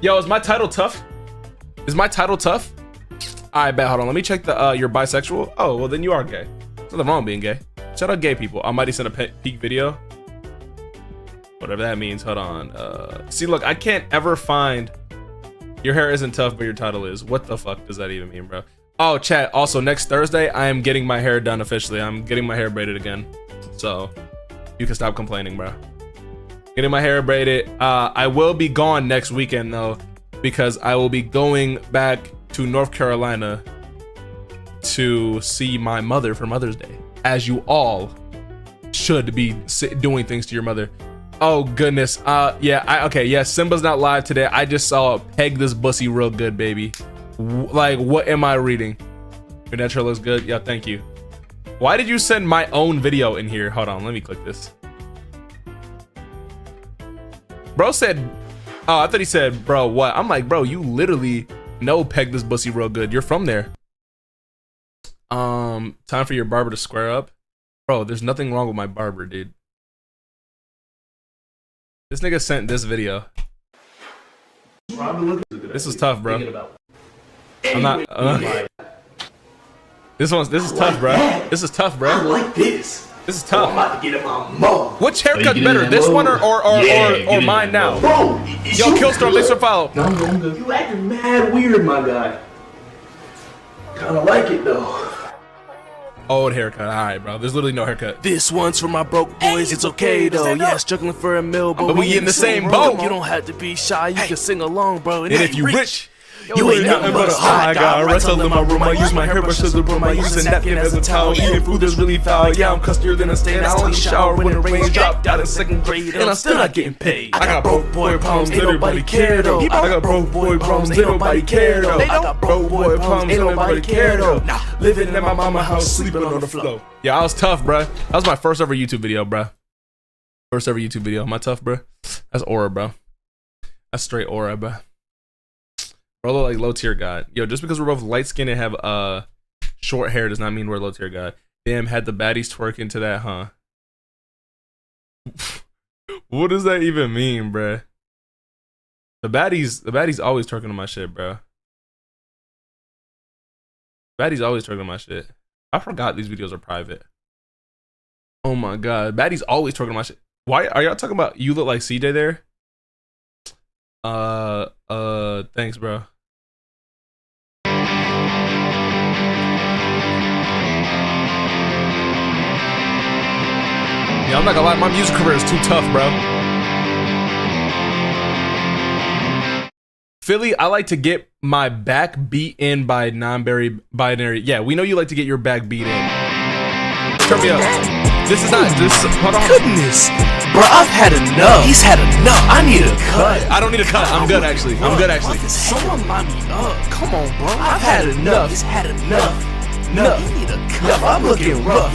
Yo, is my title tough? Is my title tough? I bet. Hold on. Let me check the. You're bisexual. Oh, well then you are gay. There's nothing wrong with being gay. Shout out gay people. I might send a peak video. Whatever that means. Hold on. See, look, I can't ever find. Your hair isn't tough, but your title is. What the fuck does that even mean, bro? Oh, chat. Also, next Thursday, I am getting my hair done officially. I'm getting my hair braided again. So, you can stop complaining, bro. Getting my hair braided. I will be gone next weekend, though, because I will be going back to North Carolina to see my mother for Mother's Day. As you all should be doing things to your mother. Oh goodness. Yeah, Simba's not live today. I just saw Peg This Bussy real good, baby. Like, what am I reading? Your natural looks good. Yeah, thank you. Why did you send my own video in here? Hold on, let me click this. Bro said, oh, I thought he said, bro, what? I'm like, bro, you literally know Peg This Bussy real good. You're from there. Time for your barber to square up. Bro, there's nothing wrong with my barber, dude. This nigga sent this video. This is tough, bro. I'm not. This is tough, bro. This is tough, bro. I like this. This is tough. I'm about to get in my mode. Which haircut better, this one or mine now? Bro, Yo, Killstorm, thanks for follow. No, I'm good. You acting mad weird, my guy. Kinda like it though. Old haircut, alright, bro. There's literally no haircut. This one's for my broke boys, it's okay though. Yeah, struggling for a meal, but we in the same boat. You don't have to be shy, you can sing along, bro. And if you rich, you ain't nothing but a hot guy. I wrestle in my room, I use my hairbrush as a broom, I use a napkin as a towel. Eating food that's really foul, yeah, I'm custier than a stain. I only shower when the rain dropped out in second grade, and I'm still not getting paid. I got broke boy problems, ain't nobody care though. I got broke boy problems, ain't nobody care though. I got broke boy problems, ain't nobody care though. Living in my mama house, sleeping on the floor. Yeah, I was tough, bro. That was my first ever YouTube video, bro. First ever YouTube video. Am I tough, bro? That's aura, bro. That's straight aura, bro. Bro, look like low tier god. Yo, just because we're both light skinned and have short hair does not mean we're low tier god. Damn, had the baddies twerk into that, huh? What does that even mean, bro? The baddies always twerking on my shit, bro. Baddies always twerking on my shit. I forgot these videos are private. Oh my god, baddies always twerking on my shit. Why are y'all talking about you look like CJ there? Thanks, bro. Yeah, I'm not gonna lie, my music career is too tough, bro. Philly, I like to get my back beat in by non-binary. Yeah, we know you like to get your back beat in. Turn me up. This is not, hold on. Goodness, bro, I've had enough. He's had enough. I need a cut. I don't need a cut. I'm good, actually. I'm good, actually. Someone line me up. Come on, bro. I've had enough. He's had enough. No, you need a cut. I'm looking rough.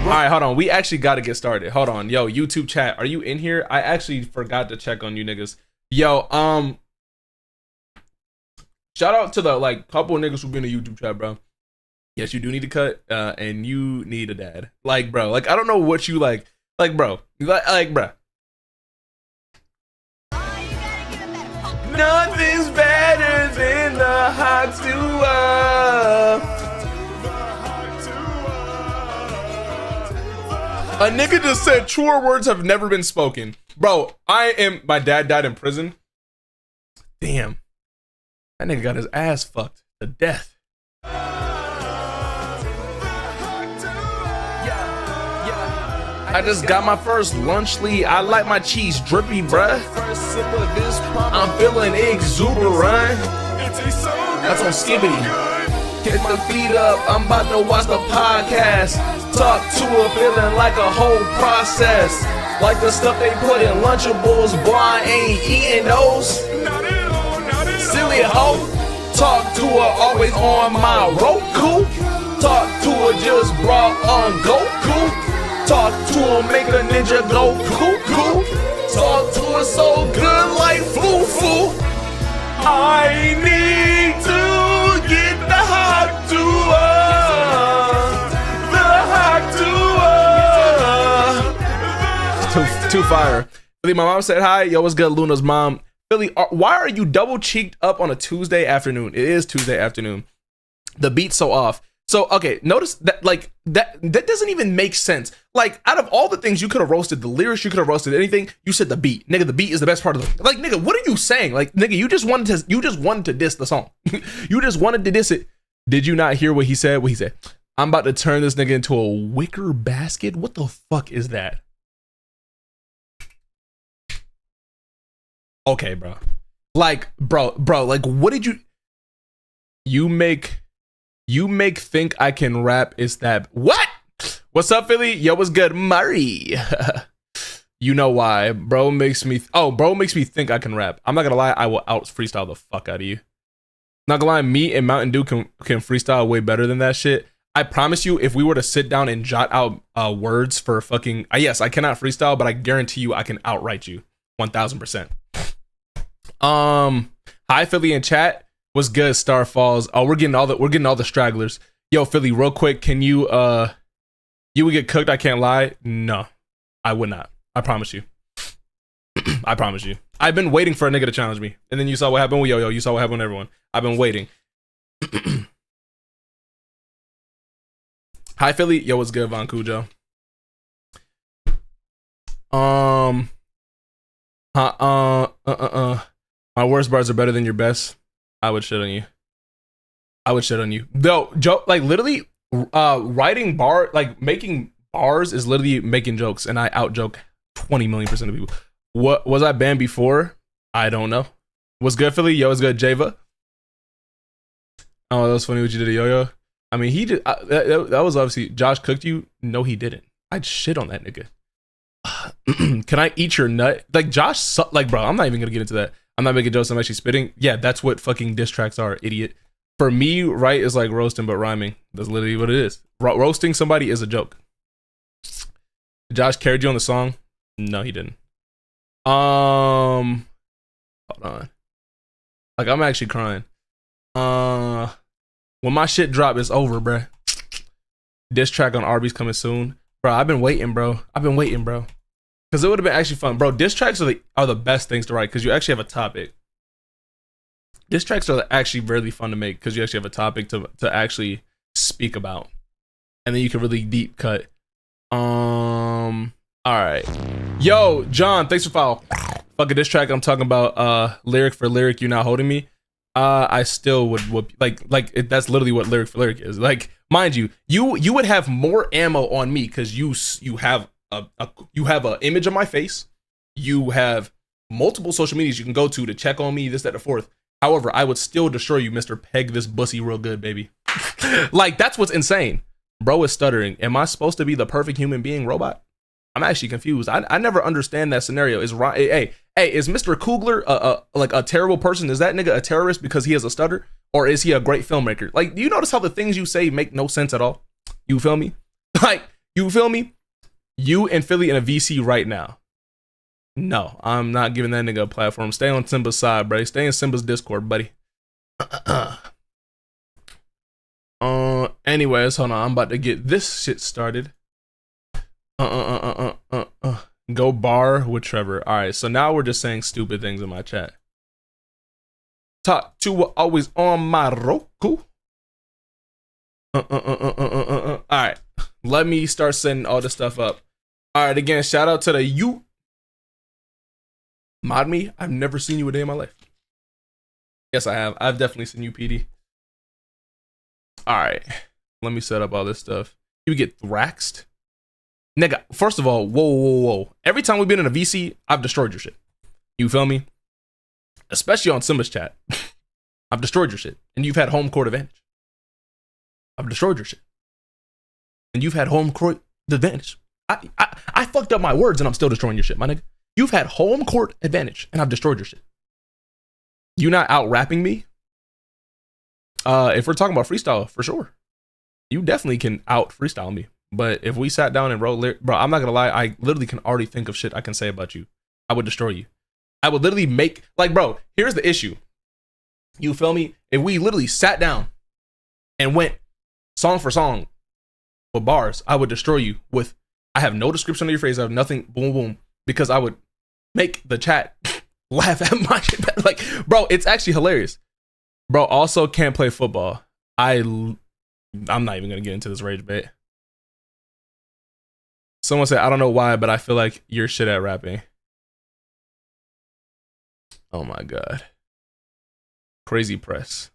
All right, hold on. We actually got to get started. Hold on. Yo, YouTube chat, are you in here? I actually forgot to check on you niggas. Yo, shout out to the couple of niggas who be in the YouTube chat, bro. Yes, you do need to cut, and you need a dad. Like, bro, I don't know what you like, bro, bro. Nothing's better than the hot to A nigga just said truer words have never been spoken. Bro, my dad died in prison. Damn. That nigga got his ass fucked to death. I just got my first lunch lead. I like my cheese drippy, bruh. I'm feeling exuberant. That's on Skibbity. Get the feet up, I'm about to watch the podcast. Talk to her, feeling like a whole process. Like the stuff they put in Lunchables, boy, I ain't eating those. Silly hoe. Talk to her, always on my Roku. Talk to her, just brought on Goku. Talk to her, make a ninja go cuckoo. Talk to her so good like foo-foo. I need to get the hot to her. The hot to her. Too fire. My mom said hi. Yo, what's good, Luna's mom? Philly, why are you double cheeked up on a Tuesday afternoon? It is Tuesday afternoon. The beat's so off. So, okay, notice that, like, that doesn't even make sense. Like, out of all the things you could have roasted, the lyrics, you could have roasted anything, you said the beat. Nigga, the beat is the best part of the, like, nigga, what are you saying? Like, nigga, you just wanted to diss the song. You just wanted to diss it. Did you not hear what he said? What he said? I'm about to turn this nigga into a wicker basket. What the fuck is that? Okay, bro. Like, bro, like, what did you make think I can rap is that what? What's up, Philly? Yo, what's good, Murray? You know why? Bro makes me think I can rap. I'm not gonna lie, I will out freestyle the fuck out of you. Not gonna lie, me and Mountain Dew can freestyle way better than that shit. I promise you, if we were to sit down and jot out words for fucking yes, I cannot freestyle, but I guarantee you I can outright you 1000%. Hi Philly in chat. What's good, Star Falls? Oh, we're getting all the stragglers. Yo, Philly, real quick, can you you would get cooked, I can't lie? No, I would not. I promise you. I promise you. I've been waiting for a nigga to challenge me. And then you saw what happened with Yo-Yo. You saw what happened with everyone. I've been waiting. Hi Philly. Yo, what's good, Von Cujo? My worst bars are better than your best. I would shit on you. Though, joke, like literally, writing making bars is literally making jokes, and I out joke 20 million% of people. What was I banned before? I don't know. What's good, Philly? Yo, what's good, Java? Oh, that was funny what you did to Yo-Yo. I mean, he did. That was obviously Josh cooked you. No, he didn't. I'd shit on that nigga. Can I eat your nut? Like Josh, like bro, I'm not even gonna get into that. I'm not making jokes. I'm actually spitting. Yeah, that's what fucking diss tracks are, idiot. For me, right is like roasting, but rhyming. That's literally what it is. Roasting somebody is a joke. Josh carried you on the song? No, he didn't. Hold on. Like I'm actually crying. When my shit drop, it's over, bruh. Diss track on Arby's coming soon, bro. I've been waiting, bro. Because it would have been actually fun, bro. Diss tracks are the best things to write because you actually have a topic. Diss tracks are actually really fun to make because you actually have a topic to actually speak about, and then you can really deep cut. All right, yo, John, thanks for follow. Fuck a diss track. I'm talking about lyric for lyric. You're not holding me. I still would whoop that's literally what lyric for lyric is. Like, mind you, you would have more ammo on me because you have a image of my face. You have multiple social medias you can go to check on me, this, that, and fourth. However, I would still destroy you, Mr. Peg this bussy real good, baby. Like, that's what's insane. Bro is stuttering. Am I supposed to be the perfect human being robot? I'm actually confused. I never understand that scenario. Is Mr. Coogler a terrible person? Is that nigga a terrorist because he has a stutter? Or is he a great filmmaker? Like, do you notice how the things you say make no sense at all? You feel me? Like, you feel me? You and Philly in a VC right now. No, I'm not giving that nigga a platform. Stay on Simba's side, bro. Stay in Simba's Discord, buddy. Anyways, hold on. I'm about to get this shit started. Go bar with Trevor. All right, so now we're just saying stupid things in my chat. Talk to always on my Roku. All right, let me start setting all this stuff up. All right, again, shout out to the you. Mod me. I've never seen you a day in my life. Yes, I have. I've definitely seen you, PD. All right, let me set up all this stuff. You get thraxed. Nigga, first of all, whoa. Every time we've been in a VC, I've destroyed your shit. You feel me? Especially on Simba's chat. I've destroyed your shit. And you've had home court advantage. I've destroyed your shit. And you've had home court advantage. I fucked up my words and I'm still destroying your shit, my nigga. You've had home court advantage and I've destroyed your shit. You not out rapping me? If we're talking about freestyle, for sure. You definitely can out freestyle me. But if we sat down and wrote bro, I'm not gonna lie, I literally can already think of shit I can say about you. I would destroy you. I would literally make, like, bro, here's the issue. You feel me? If we literally sat down and went song for song with bars, I would destroy you with, I have no description of your phrase, I have nothing, boom, boom, because I would make the chat laugh at my shit. Like, bro, it's actually hilarious. Bro, also can't play football. I'm not even gonna get into this rage bait. Someone said, I don't know why, but I feel like you're shit at rapping. Oh my God. Crazy press.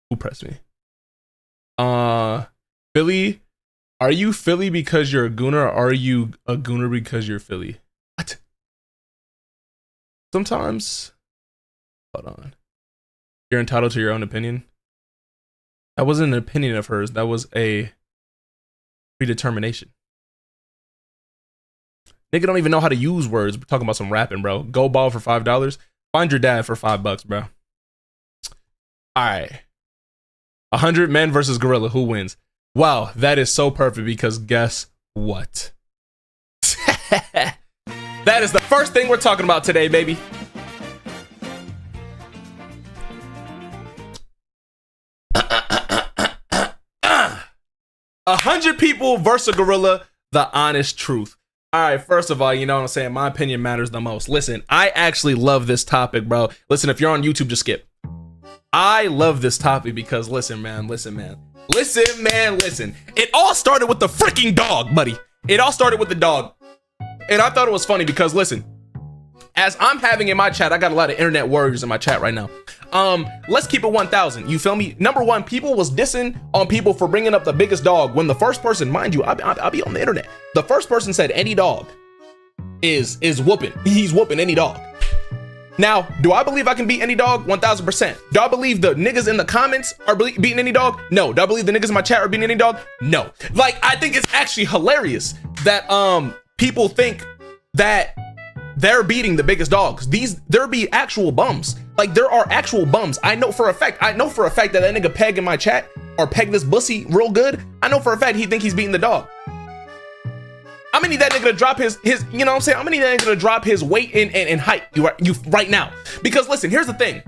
Who pressed me? Philly. Are you Philly because you're a gooner, or are you a gooner because you're Philly? What? Sometimes. Hold on. You're entitled to your own opinion. That wasn't an opinion of hers. That was a predetermination. Nigga don't even know how to use words. We're talking about some rapping, bro. Go ball for $5. Find your dad for $5, bro. All right. 100 men versus gorilla. Who wins? Wow, that is so perfect because guess what? That is the first thing we're talking about today, baby. A 100 people versus a gorilla. The honest truth. All right, first of all, you know what I'm saying? My opinion matters the most. Listen, I actually love this topic, bro. Listen, if you're on YouTube, just skip. I love this topic because listen, man. It all started with the freaking dog, buddy. It all started with the dog. And I thought it was funny because listen, as I'm having in my chat, I got a lot of internet warriors in my chat right now. Let's keep it 1,000. You feel me? Number one, people was dissing on people for bringing up the biggest dog when the first person, mind you, I'll be on the internet. The first person said any dog is whooping. He's whooping any dog. Now, do I believe I can beat any dog? 1,000%. Do I believe the niggas in the comments are beating any dog? No. Do I believe the niggas in my chat are beating any dog? No. Like, I think it's actually hilarious that people think that they're beating the biggest dogs. There be actual bums. Like, there are actual bums. I know for a fact that nigga Peg in my chat, or Peg this bussy real good, I know for a fact he think he's beating the dog. I'm gonna need that nigga to drop his, you know what I'm saying? I'm gonna need that nigga to drop his weight and height you right now. Because listen, here's the thing.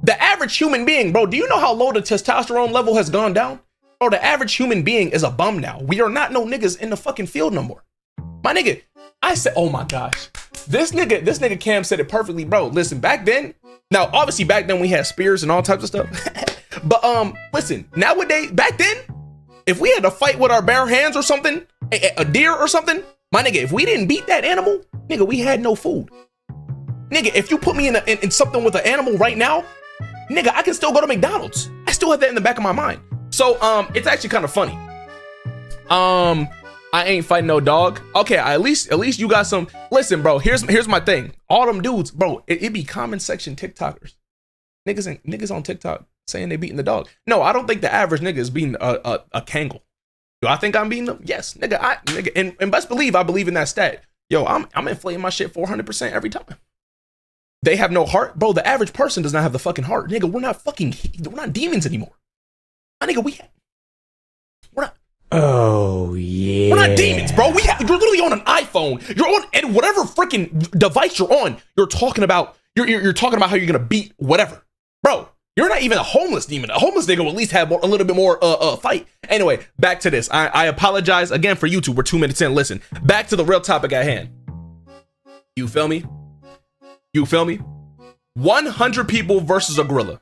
The average human being, bro, do you know how low the testosterone level has gone down? Bro, the average human being is a bum now. We are not no niggas in the fucking field no more. My nigga, I said, oh my gosh. This nigga Cam said it perfectly, bro. Listen, back then, now obviously back then we had spears and all types of stuff. But listen, nowadays, back then, if we had to fight with our bare hands or something, a deer or something, my nigga, if we didn't beat that animal, nigga, we had no food. Nigga, if you put me in something with an animal right now, nigga, I can still go to McDonald's. I still have that in the back of my mind. So it's actually kind of funny. I ain't fighting no dog. Okay, at least you got some. Listen, bro, here's my thing. All them dudes, bro, it be comment section TikTokers. Niggas on TikTok saying they beating the dog. No, I don't think the average nigga is beating a Kangol. Do I think I'm beating them? Yes, nigga. And best believe I believe in that stat. Yo, I'm inflating my shit 400% every time. They have no heart, bro. The average person does not have the fucking heart, nigga. We're not demons anymore. My nigga, we're not. Oh yeah. We're not demons, bro. You're literally on an iPhone. You're on, and whatever freaking device you're on, you're talking about how you're gonna beat whatever, bro. You're not even a homeless demon. A homeless nigga will at least have a little bit more fight. Anyway, back to this. I apologize again for YouTube. We're 2 minutes in. Listen, back to the real topic at hand. You feel me? 100 people versus a gorilla.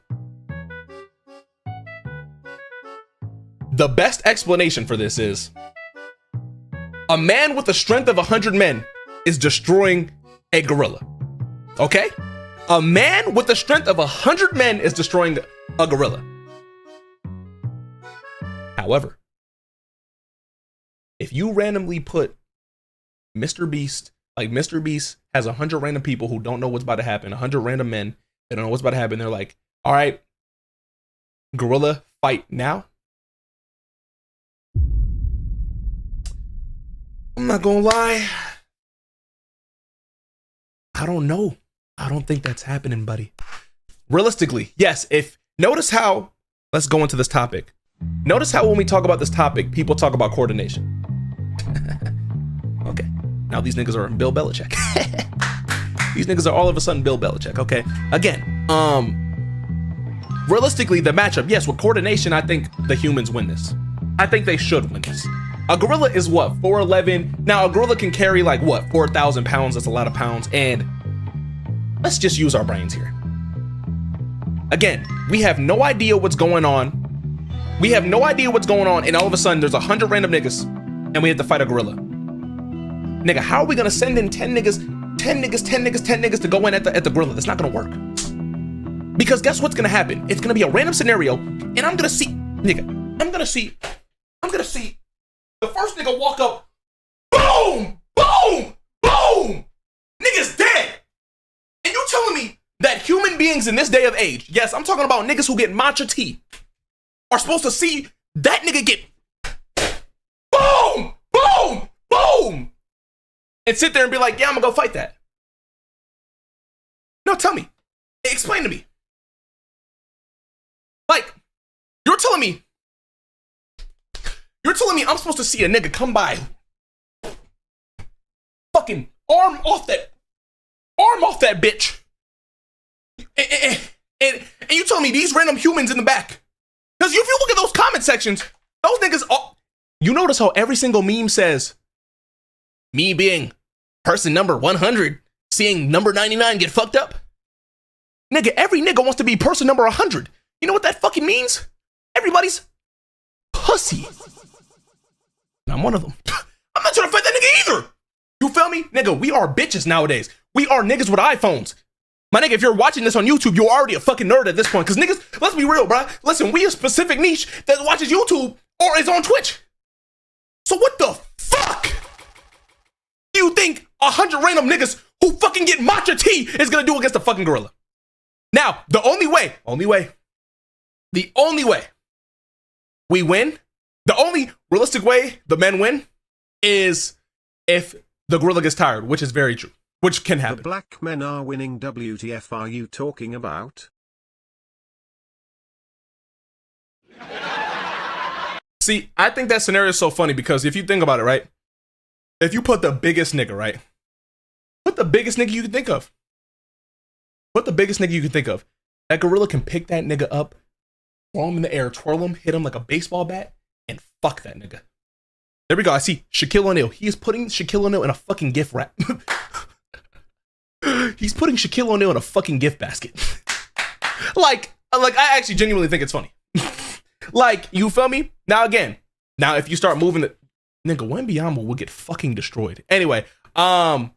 The best explanation for this is a man with the strength of 100 men is destroying a gorilla. Okay? A man with the strength of 100 men is destroying a gorilla. However, if you randomly put Mr. Beast, like Mr. Beast has 100 random people who don't know what's about to happen, 100 random men that don't know what's about to happen, they're like, all right, gorilla, fight now. I'm not gonna lie. I don't know. I don't think that's happening, buddy. Realistically, yes. Let's go into this topic. Notice how when we talk about this topic, people talk about coordination. Okay. Now these niggas are Bill Belichick. These niggas are all of a sudden Bill Belichick. Okay. Again, realistically, the matchup, yes, with coordination, I think the humans win this. I think they should win this. A gorilla is what, 4'11"? Now a gorilla can carry like what, 4,000 pounds. That's a lot of pounds. And let's just use our brains here. Again, we have no idea what's going on. We have no idea what's going on, and all of a sudden there's 100 random niggas, and we have to fight a gorilla. Nigga, how are we gonna send in 10 niggas to go in at the gorilla? That's not gonna work. Because guess what's gonna happen? It's gonna be a random scenario, and I'm gonna see the first nigga walk up, boom, boom, boom, nigga's dead. And you telling me that human beings in this day of age, yes, I'm talking about niggas who get matcha tea, are supposed to see that nigga get boom, boom, boom, and sit there and be like, yeah, I'm gonna go fight that. No, tell me. Explain to me. Like, you're telling me I'm supposed to see a nigga come by, fucking arm off that bitch, and you tell me these random humans in the back. Because if you look at those comment sections, those niggas, you notice how every single meme says, me being person number 100, seeing number 99 get fucked up. Nigga, every nigga wants to be person number 100. You know what that fucking means? Everybody's pussy. And I'm one of them. I'm not trying to fight that nigga either. You feel me? Nigga, we are bitches nowadays. We are niggas with iPhones. My nigga, if you're watching this on YouTube, you're already a fucking nerd at this point. Because niggas, let's be real, bro. Listen, we a specific niche that watches YouTube or is on Twitch. So what the fuck do you think 100 random niggas who fucking get matcha tea is gonna do against a fucking gorilla? Now, the only way we win, the only realistic way the men win is if the gorilla gets tired, which is very true, which can happen. The black men are winning. WTF are you talking about? See, I think that scenario is so funny because if you think about it, right? If you put the biggest nigga, right? Put the biggest nigga you can think of. Put the biggest nigga you can think of. That gorilla can pick that nigga up, throw him in the air, twirl him, hit him like a baseball bat, and fuck that nigga. There we go. I see Shaquille O'Neal. He is putting Shaquille O'Neal in a fucking gift wrap. He's putting Shaquille O'Neal in a fucking gift basket. like I actually genuinely think it's funny. Like, you feel me? Now again, if you start moving the nigga, Wembanyama will get fucking destroyed. Anyway, 2 Kun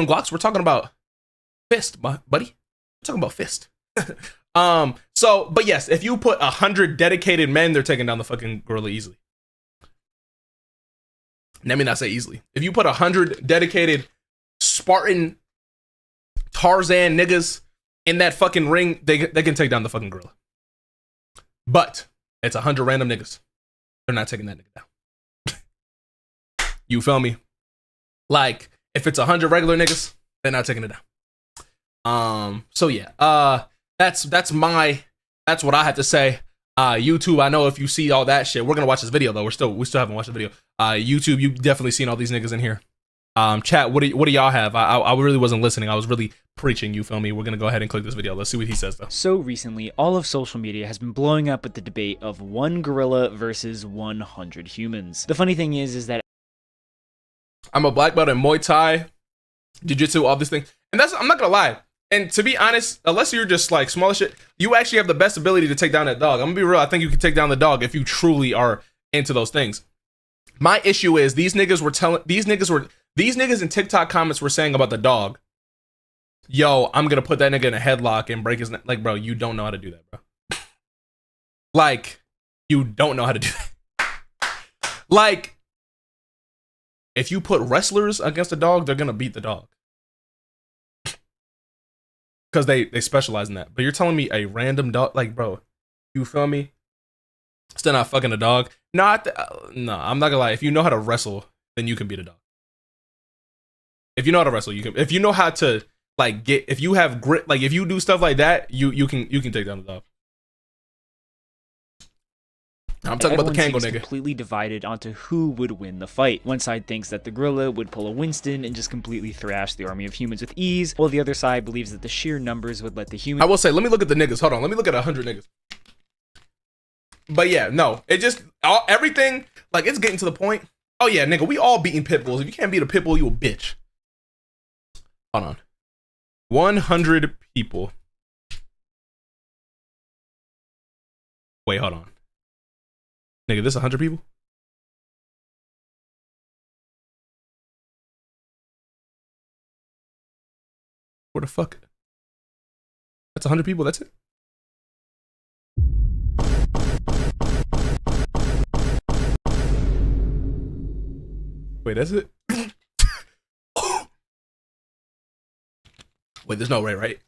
Glocks, we're talking about fist, buddy. We're talking about fist. But yes, if you put 100 dedicated men, they're taking down the fucking gorilla easily. Let me not say easily. If you put 100 dedicated Spartan Tarzan niggas in that fucking ring, they can take down the fucking gorilla. But it's 100 random niggas. They're not taking that nigga down. You feel me? Like, if it's 100 regular niggas, they're not taking it down. So yeah, that's what I have to say. YouTube, I know if you see all that shit, we're gonna watch this video though. We still haven't watched the video. YouTube, you definitely seen all these niggas in here. Chat, what do y'all have? I really wasn't listening. I was really preaching, you feel me? We're gonna go ahead and click this video. Let's see what he says though. So recently, all of social media has been blowing up with the debate of 1 gorilla versus 100 humans. The funny thing is that I'm a black belt in Muay Thai, Jiu-Jitsu, all these things. And I'm not gonna lie. And to be honest, unless you're just like small as shit, you actually have the best ability to take down that dog. I'm gonna be real. I think you can take down the dog if you truly are into those things. My issue is these niggas in TikTok comments were saying about the dog, yo, I'm gonna put that nigga in a headlock and break his neck. Like, bro, you don't know how to do that, bro. Like, you don't know how to do that. Like, if you put wrestlers against a dog, they're gonna beat the dog. Because they specialize in that. But you're telling me a random dog, like, bro, you feel me? Still not fucking a dog. No, I'm not gonna lie. If you know how to wrestle, then you can beat a dog. If you know how to wrestle, you can. If you know how to like if you have grit, like if you do stuff like that, you can take down the dog. I'm talking about the Kango nigga. Completely divided onto who would win the fight. One side thinks that the gorilla would pull a Winston and just completely thrash the army of humans with ease, while the other side believes that the sheer numbers would let the humans. I will say, let me look at the niggas. Hold on, let me look at 100 niggas. But yeah, no, it just everything like it's getting to the point. Oh yeah, nigga, we all beating pit bulls. If you can't beat a pit bull, you a bitch. Hold on. 100 people. Wait, hold on. Nigga, this 100 people? Where the fuck? That's 100 people, that's it? Wait, that's it? Wait, there's no way, right?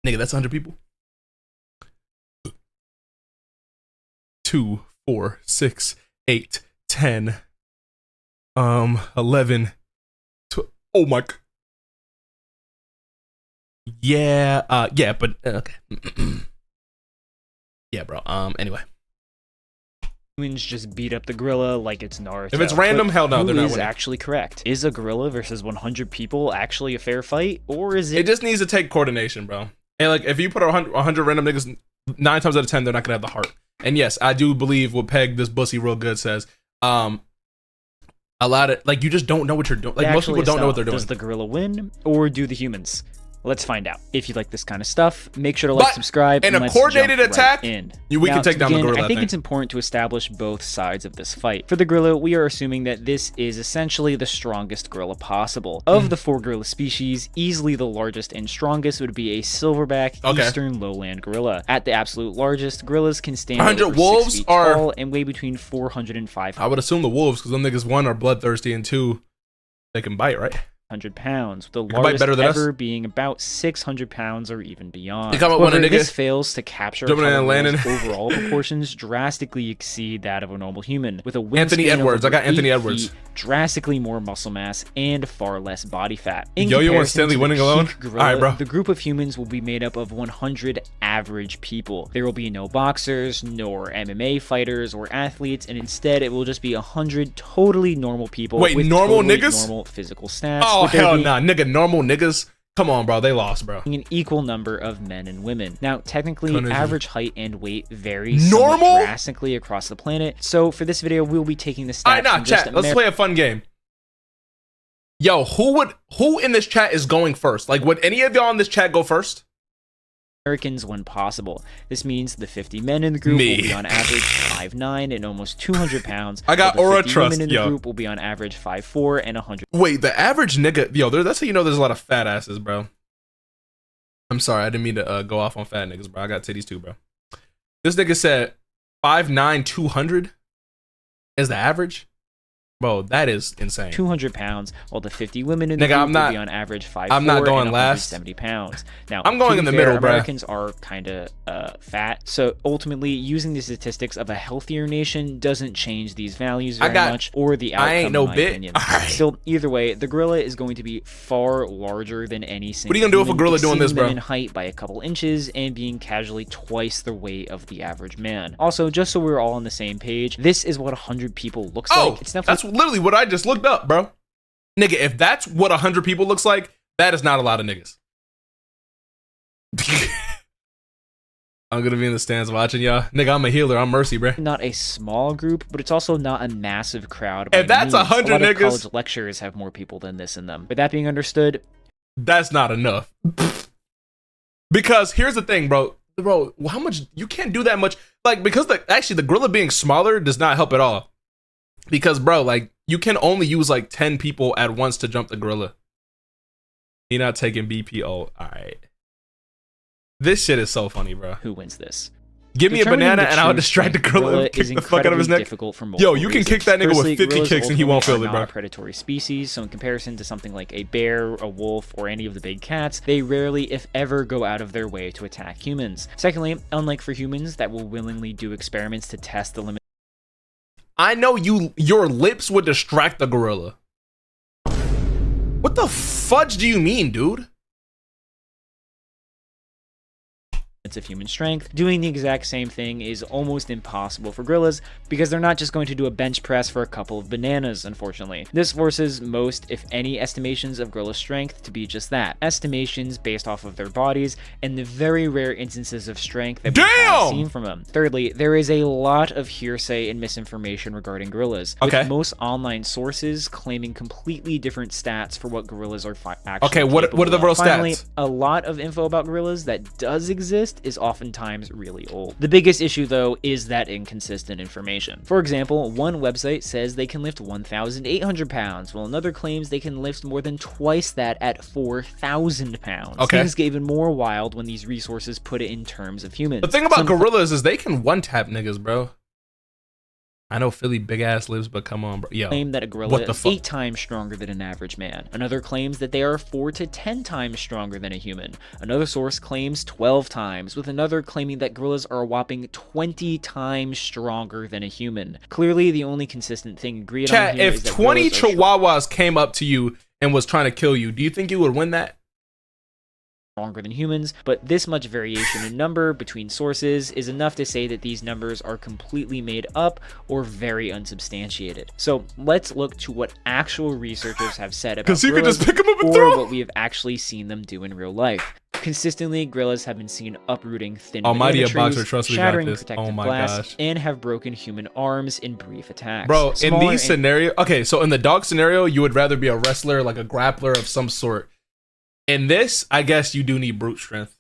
Nigga, that's 100 people? 2, 4, 6, 8, 10, 11, 12. Oh my. Yeah, yeah, but okay. Yeah, bro. Anyway. Humans just beat up the gorilla like it's Naruto. If it's random, But hell no, they're who not is winning. actually correct? Is a gorilla versus 100 people actually a fair fight, or is It it? just needs to take coordination, bro. And like, if you put 100 random niggas, 9 times out of 10, they're not gonna have the heart. And yes, I do believe what Peg, this bussy real good, says. A lot of, like, you just don't know what you're doing. Like, most people don't know what they're doing. Does the gorilla win, or do the humans? Let's find out. If you like this kind of stuff, make sure to like, But subscribe, in and a let's coordinated jump attack, right in. we Now, can take to down the begin, gorilla, I I think think. it's important to establish both sides of this fight. For the gorilla, we are assuming that this is essentially the strongest gorilla possible. Of the 4 gorilla species, easily the largest and strongest would be a silverback Okay. eastern lowland gorilla. At the absolute largest, gorillas can stand 100 over 6 wolves feet are- tall and weigh between 400 and 500 I would assume the wolves, because them niggas, 1, are bloodthirsty, and 2, they can bite, right? pounds, with the can bite largest better than us? ever being about 600 pounds or even beyond. You come up with a However, nigga this fails to capture how jumping in the and landing. whale's overall proportions drastically exceed that of a normal human, with a Anthony wingspan of Edwards. I got over Anthony 8 Edwards. feet, drastically more muscle mass, and far less body fat. In Yo-yo and comparison Stanley to the winning alone? peak gorilla, Alright, bro. The group of humans will be made up of 100 average people. There will be no boxers, nor MMA fighters or athletes, and instead it will just be 100 totally normal people. Wait, with normal totally niggas? normal physical stats. Oh, with there hell being nah. Nigga, normal niggas? Come on, bro. They lost, bro. an equal number of men and women. Now, technically, Cognition. average height and weight vary somewhat Normal? drastically across the planet. So for this video, we'll be taking the stats Alright, nah, from just chat. Let's play a fun game. Yo, who in this chat is going first? Like, would any of y'all in this chat go first? Americans when possible. This means the 50 men in the group Me. will be on average 5'9" and almost 200 pounds. I got while the aura 50 trust, women in the yo. group will be on average 5'4" and 100. Wait, the average nigga, yo, that's how you know there's a lot of fat asses, bro. I'm sorry, I didn't mean to go off on fat niggas, bro. I got titties too, bro. This nigga said 5'9", 200 is the average? Bro, that is insane. 200 pounds, while the 50 women in the Nigga, group I'm not- will be on average 5'4" I'm not going and last. 170 pounds. Now, I'm going to in be the fair, middle, bruh. Americans are kind of fat, so ultimately, using the statistics of a healthier nation doesn't change these values I very got- much, or the outcome, I ain't no in my bit. opinion. Alright. Still, either way, the gorilla is going to be far larger than any single What are you gonna do if a human, gorilla doing this, exceeding bro? them in height by a couple inches and being casually twice the weight of the average man. Also, just so we're all on the same page, this is what 100 people looks Oh, like. It's definitely that's literally what I just looked up, bro. Nigga, if that's what 100 people looks like, that is not a lot of niggas. I'm gonna be in the stands watching y'all. Nigga, I'm a healer. I'm Mercy, bro. not a small group, but it's also not a massive crowd. by If that's any means. 100 a lot of niggas- college lectures have more people than this in them. With that being understood, That's not enough. Because here's the thing, bro. Bro, how much you can't do that much. Like, because the gorilla being smaller does not help at all. Because, bro, like, you can only use like 10 people at once to jump the gorilla. He not taking BPO. Alright. This shit is so funny, bro. who wins this? Give me a Determining banana the and I'll true distract the strength gorilla gorilla and kick is the fuck out of his incredibly neck. difficult for Yo, multiple you can reasons. kick that nigga with Firstly, 50 gorillas kicks and he won't ultimately feel it, are bro. not a predatory species, so in comparison to something like a bear, a wolf, or any of the big cats, they rarely, if ever, go out of their way to attack humans. Secondly, unlike for humans that will willingly do experiments to test the limits I know your lips would distract the gorilla. What the fudge do you mean, dude? units of human strength. Doing the exact same thing is almost impossible for gorillas because they're not just going to do a bench press for a couple of bananas, unfortunately. This forces most, if any, estimations of gorilla strength to be just that, estimations based off of their bodies and the very rare instances of strength that we have seen from them. Thirdly, there is a lot of hearsay and misinformation regarding gorillas, with most online sources claiming completely different stats for what gorillas are actually what are the real Finally, stats? a lot of info about gorillas that does exist is oftentimes really old. The biggest issue, though, is that inconsistent information. For example, one website says they can lift 1,800 pounds, while another claims they can lift more than twice that at 4,000 pounds. Things get even more wild when these resources put it in terms of humans. The thing about gorillas is they can one-tap niggas, bro. I know Philly big ass lives, but come on, bro. Yo, claim that a gorilla is 8 times stronger than an average man. Another claims that they are 4 to 10 times stronger than a human. Another source claims 12 times, with another claiming that gorillas are a whopping 20 times stronger than a human. Clearly, the only consistent thing agreed on here is that if 20 chihuahuas came up to you and was trying to kill you, do you think you would win that? Stronger than humans, but this much variation in number between sources is enough to say that these numbers are completely made up or very unsubstantiated. So let's look to what actual researchers have said about gorillas, you could just pick them up and or throw what we have actually seen them do in real life. Consistently, gorillas have been seen uprooting thin Almighty banana trees, boxer, trust me, shattering got this. protective Oh my glass, gosh. and have broken human arms in brief attacks. Bro, in Smaller these scenarios, okay, so in the dog scenario, you would rather be a wrestler, like a grappler of some sort. In this, I guess you do need brute strength.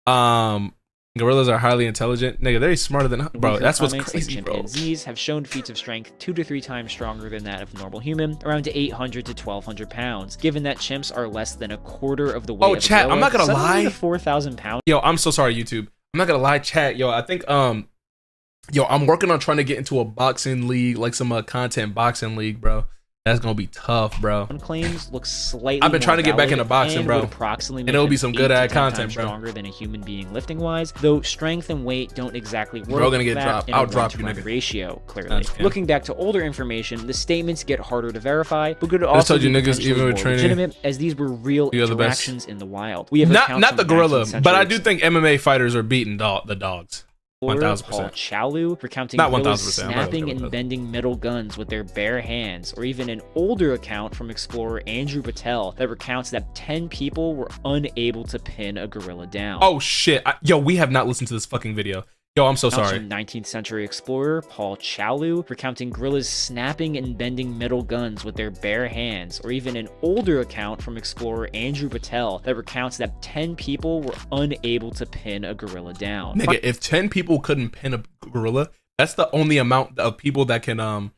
Gorillas are highly intelligent. Nigga, they're smarter than bro. That's what's crazy, bro. Chimpanzees have shown feats of strength 2 to 3 times stronger than that of a normal human, around 800 to 1,200 pounds. Given that chimps are less than a quarter of the weight of a chat, gorilla, I'm not gonna suddenly lie. the 4,000 pound. Yo, I'm so sorry, YouTube. I'm not gonna lie, chat. Yo, I think yo, I'm working on trying to get into a boxing league, like some content boxing league, bro. That's gonna be tough, bro. Claims look slightly. I've been trying to get back valid into boxing, and bro. would approximately And make it'll be them some 8 good to ad 10 content, times bro. stronger than a human being lifting wise, though strength and weight don't exactly work. Bro, gonna get that dropped. in a I'll drop you, 1-to-1 nigga. ratio. Clearly, Okay. looking back to older information, the statements get harder to verify, but could just also told you be niggas, potentially even with more training, legitimate, as these were real you are the best. interactions in the wild. We have Not accounts the from gorilla, 19th but I century do think MMA fighters are beating the dogs. Paul 1000%. Chalu recounting Not gorillas 1000%, I'm not snapping okay and with that. bending metal guns with their bare hands, or even an older account from explorer Andrew Patel that recounts that 10 people were unable to pin a gorilla down. Oh shit, yo, we have not listened to this fucking video. Yo, I'm so Accounts sorry. from 19th century explorer Paul Chalu recounting gorillas snapping and bending metal guns with their bare hands, or even an older account from explorer Andrew Patel that recounts that 10 people were unable to pin a gorilla down. Nigga, if 10 people couldn't pin a gorilla, that's the only amount of people that can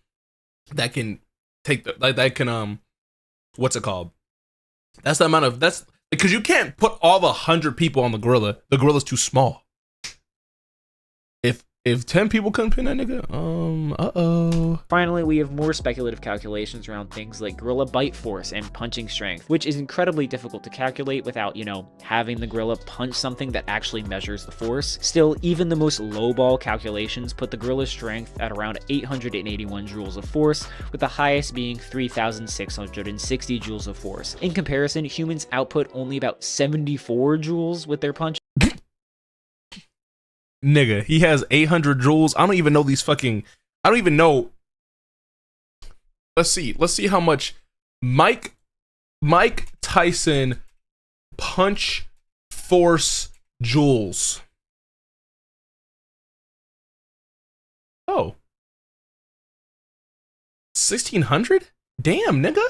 take the that can what's it called? That's the amount of that's because you can't put all the 100 people on the gorilla. The gorilla's too small. If 10 people couldn't pin that nigga, Finally, we have more speculative calculations around things like gorilla bite force and punching strength, which is incredibly difficult to calculate without, having the gorilla punch something that actually measures the force. Still, even the most lowball calculations put the gorilla's strength at around 881 joules of force, with the highest being 3,660 joules of force. In comparison, humans output only about 74 joules with their punch. nigga, he has 800 joules. I don't even know these fucking. I don't even know. Let's see how much Mike Tyson punch force joules. Oh. 1,600? Damn, nigga.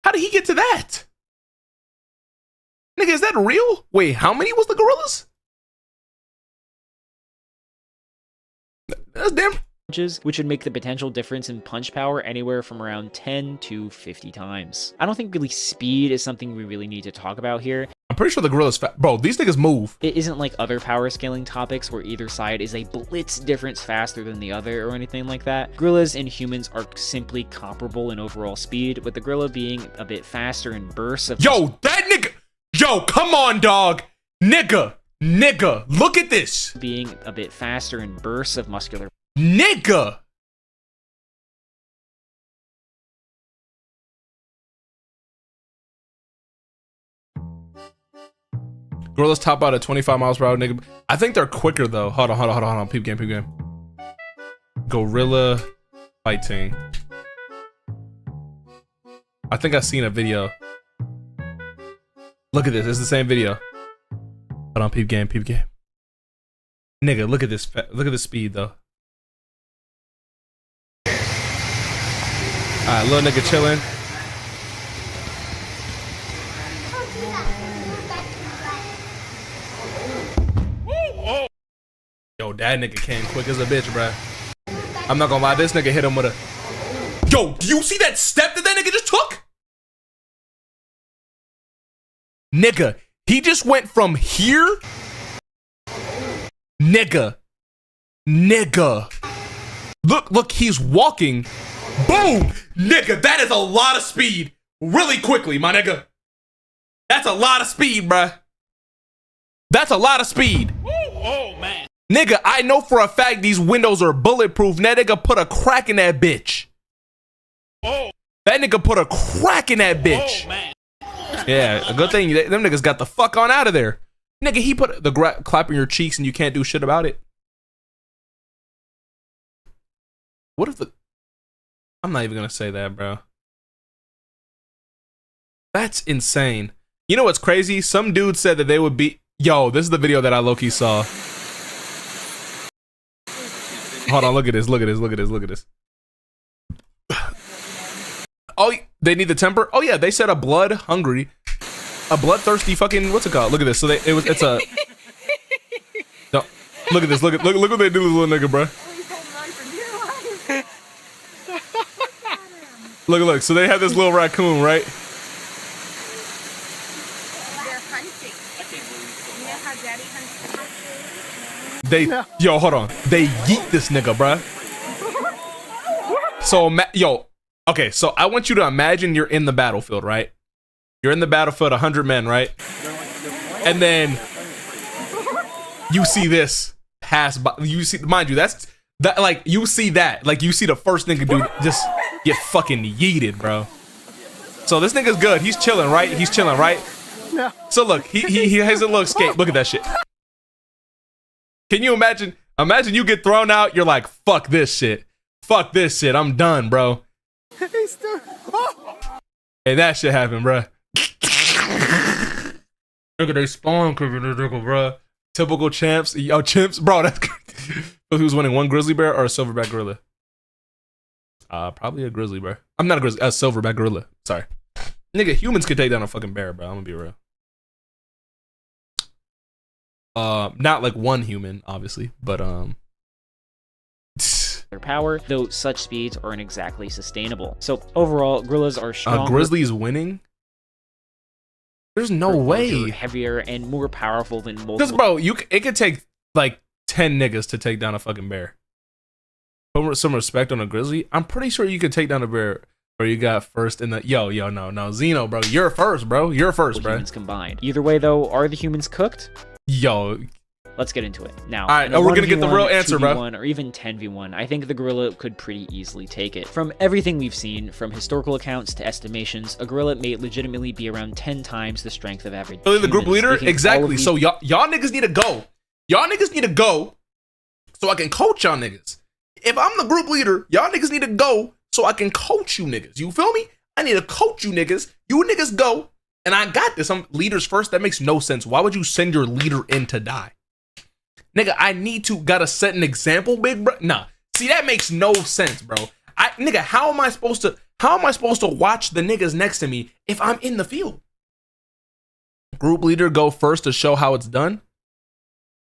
How did he get to that? Nigga, is that real? Wait, how many was the gorillas? That's damn. Which would make the potential difference in punch power anywhere from around 10 to 50 times. I don't think really speed is something we really need to talk about here. I'm pretty sure the gorilla's fat. Bro, these niggas move. It isn't like other power scaling topics where either side is a blitz difference faster than the other or anything like that. Gorillas and humans are simply comparable in overall speed, with the gorilla being a bit faster in bursts of... Yo, that nigga. Yo, come on, dog. Nigga, look at this. Being a bit faster in bursts of muscular... Nigga. Gorillas top out at 25 miles per hour, nigga. I think they're quicker though. Hold on. Peep game. Gorilla fighting. I think I've seen a video. Look at this. It's the same video. Hold on, peep game. Nigga, look at this. Look at the speed though. Alright, little nigga chilling. Yo, that nigga came quick as a bitch, bruh. I'm not gonna lie, this nigga hit him with a... Yo, do you see that step that nigga just took? Nigga, he just went from here. Nigga. Look, he's walking. Boom! Nigga, that is a lot of speed. Really quickly, my nigga. That's a lot of speed, bruh. That's a lot of speed. Oh, man. Nigga, I know for a fact these windows are bulletproof. That nigga put a crack in that bitch. Oh. That nigga put a crack in that bitch. Oh, man. Yeah, a good thing them niggas got the fuck on out of there. Nigga, he put the clap in your cheeks and you can't do shit about it. What if the... I'm not even gonna say that, bro. That's insane. You know what's crazy? Some dude said that they would be... Yo, this is the video that I low-key saw. Hold on, look at this. Oh, they need the temper? Oh yeah, they said a bloodthirsty fucking, what's it called? Look at this. So it's a... No, look at this. Look what they do to this little nigga, bro. Look. So they have this little raccoon, right? They're hunting. You know how Daddy hunts? Yo, hold on. They yeet this nigga, bruh. So, okay, so I want you to imagine you're in the battlefield, right? You're in the battlefield, 100 men, right? And then you see this pass by. You see, mind you, you see that. Like, you see the first nigga dude just get fucking yeeted, bro. So this nigga's good. He's chilling, right? No. So look, he has a little escape. Look at that shit. Can you imagine? Imagine you get thrown out. You're like, fuck this shit. I'm done, bro. And that shit happened, bro. Look at they spawn creeping this nigga, bro. Typical champs. Yo, chimps, bro. That's who's winning, one grizzly bear or a silverback gorilla? Probably a grizzly bear. I'm not a grizzly. A silverback gorilla. Sorry, nigga. Humans could take down a fucking bear, bro. I'm gonna be real. Not like one human, obviously, but their power, though such speeds aren't exactly sustainable. So overall, gorillas are stronger. A grizzly's winning? There's no way. Heavier and more powerful than multiple. Because bro, it could take like 10 niggas to take down a fucking bear. Put some respect on a grizzly. I'm pretty sure you could take down a bear. Or you got first in the no Zeno, bro. You're first, bro. Humans combined. Either way, though, are the humans cooked? Yo. Let's get into it. Now, all right, we're gonna get the real answer, 2v1, bro. Or even 10v1, I think the gorilla could pretty easily take it. From everything we've seen, from historical accounts to estimations, a gorilla may legitimately be around 10 times the strength of average humans. The group leader? Exactly. So y'all niggas need to go. Y'all niggas need to go so I can coach y'all niggas. If I'm the group leader, y'all niggas need to go so I can coach you niggas. You feel me? I need to coach you niggas. You niggas go. And I got this. I'm leaders first. That makes no sense. Why would you send your leader in to die? Nigga, I gotta set an example, big bro. Nah. See, that makes no sense, bro. Nigga, how am I supposed to watch the niggas next to me if I'm in the field? Group leader go first to show how it's done?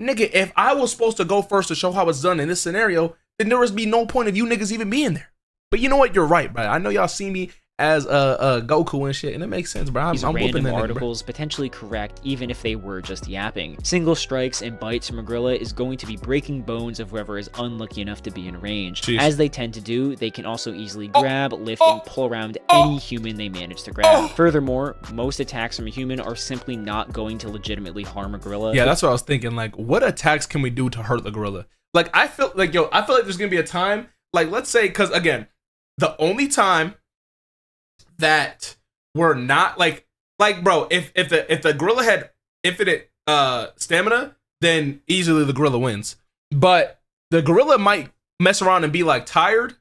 Nigga, if I was supposed to go first to show how it's done in this scenario, then there would be no point of you niggas even being there. But you know what? You're right, bro. I know y'all see me as Goku and shit, and it makes sense, bro. These random articles potentially correct even if they were just yapping. Single strikes and bites from a gorilla is going to be breaking bones of whoever is unlucky enough to be in range. Jeez. As they tend to do, they can also easily grab, lift, and pull around any human they manage to grab. Furthermore, most attacks from a human are simply not going to legitimately harm a gorilla. Yeah, that's what I was thinking. Like, what attacks can we do to hurt the gorilla? Like, I feel like there's gonna be a time, like, let's say, because again, the only time that we're not like bro, if the gorilla had infinite stamina, then easily the gorilla wins. But the gorilla might mess around and be like tired,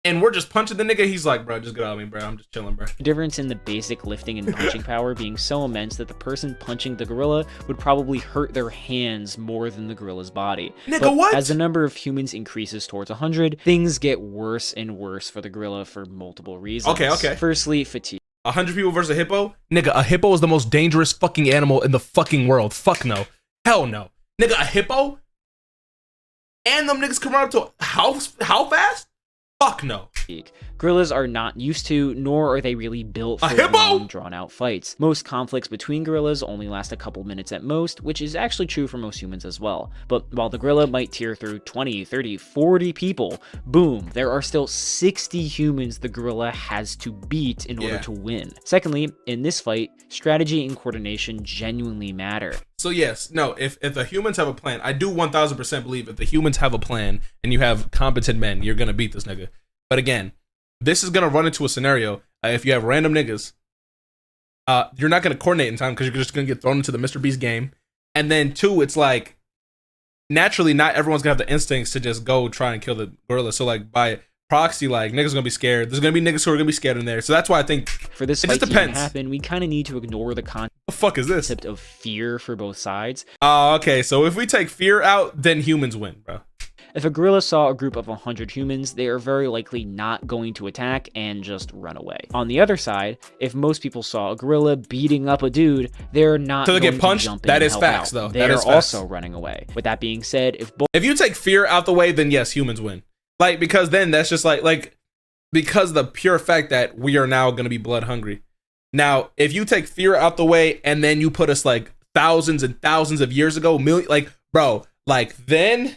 and we're just punching the nigga. He's like, bro, just get out of me, bro. I'm just chilling, bro. The difference in the basic lifting and punching power being so immense that the person punching the gorilla would probably hurt their hands more than the gorilla's body. Nigga, but what? As the number of humans increases towards 100, things get worse and worse for the gorilla for multiple reasons. Okay. Firstly, fatigue. 100 people versus a hippo? Nigga, a hippo is the most dangerous fucking animal in the fucking world. Fuck no. Hell no. Nigga, a hippo? And them niggas come around to how fast? Fuck no. Gorillas are not used to, nor are they really built for long, drawn-out fights. Most conflicts between gorillas only last a couple minutes at most, which is actually true for most humans as well. But while the gorilla might tear through 20, 30, 40 people, boom, there are still 60 humans the gorilla has to beat in order to win. Secondly, in this fight, strategy and coordination genuinely matter. So yes, no, if the humans have a plan, I do 1000% believe if the humans have a plan and you have competent men, you're gonna beat this nigga. But again, this is gonna run into a scenario if you have random niggas, you're not gonna coordinate in time because you're just gonna get thrown into the Mr. Beast game. And then two, it's like naturally not everyone's gonna have the instincts to just go try and kill the gorilla. So like by proxy, like niggas gonna be scared. There's gonna be niggas who are gonna be scared in there. So that's why I think for this fight to happen, we kind of need to ignore the concept. The fuck is this? Of fear for both sides. Okay, so if we take fear out, then humans win, bro. If a gorilla saw a group of 100 humans, they are very likely not going to attack and just run away. On the other side, if most people saw a gorilla beating up a dude, they're not going get punched. to jump in That and is help facts, out. though. They're That is also facts. running away. With that being said, if you take fear out the way, then yes, humans win. Like because then that's just like because the pure fact that we are now going to be blood hungry. Now, if you take fear out the way and then you put us like thousands and thousands of years ago, then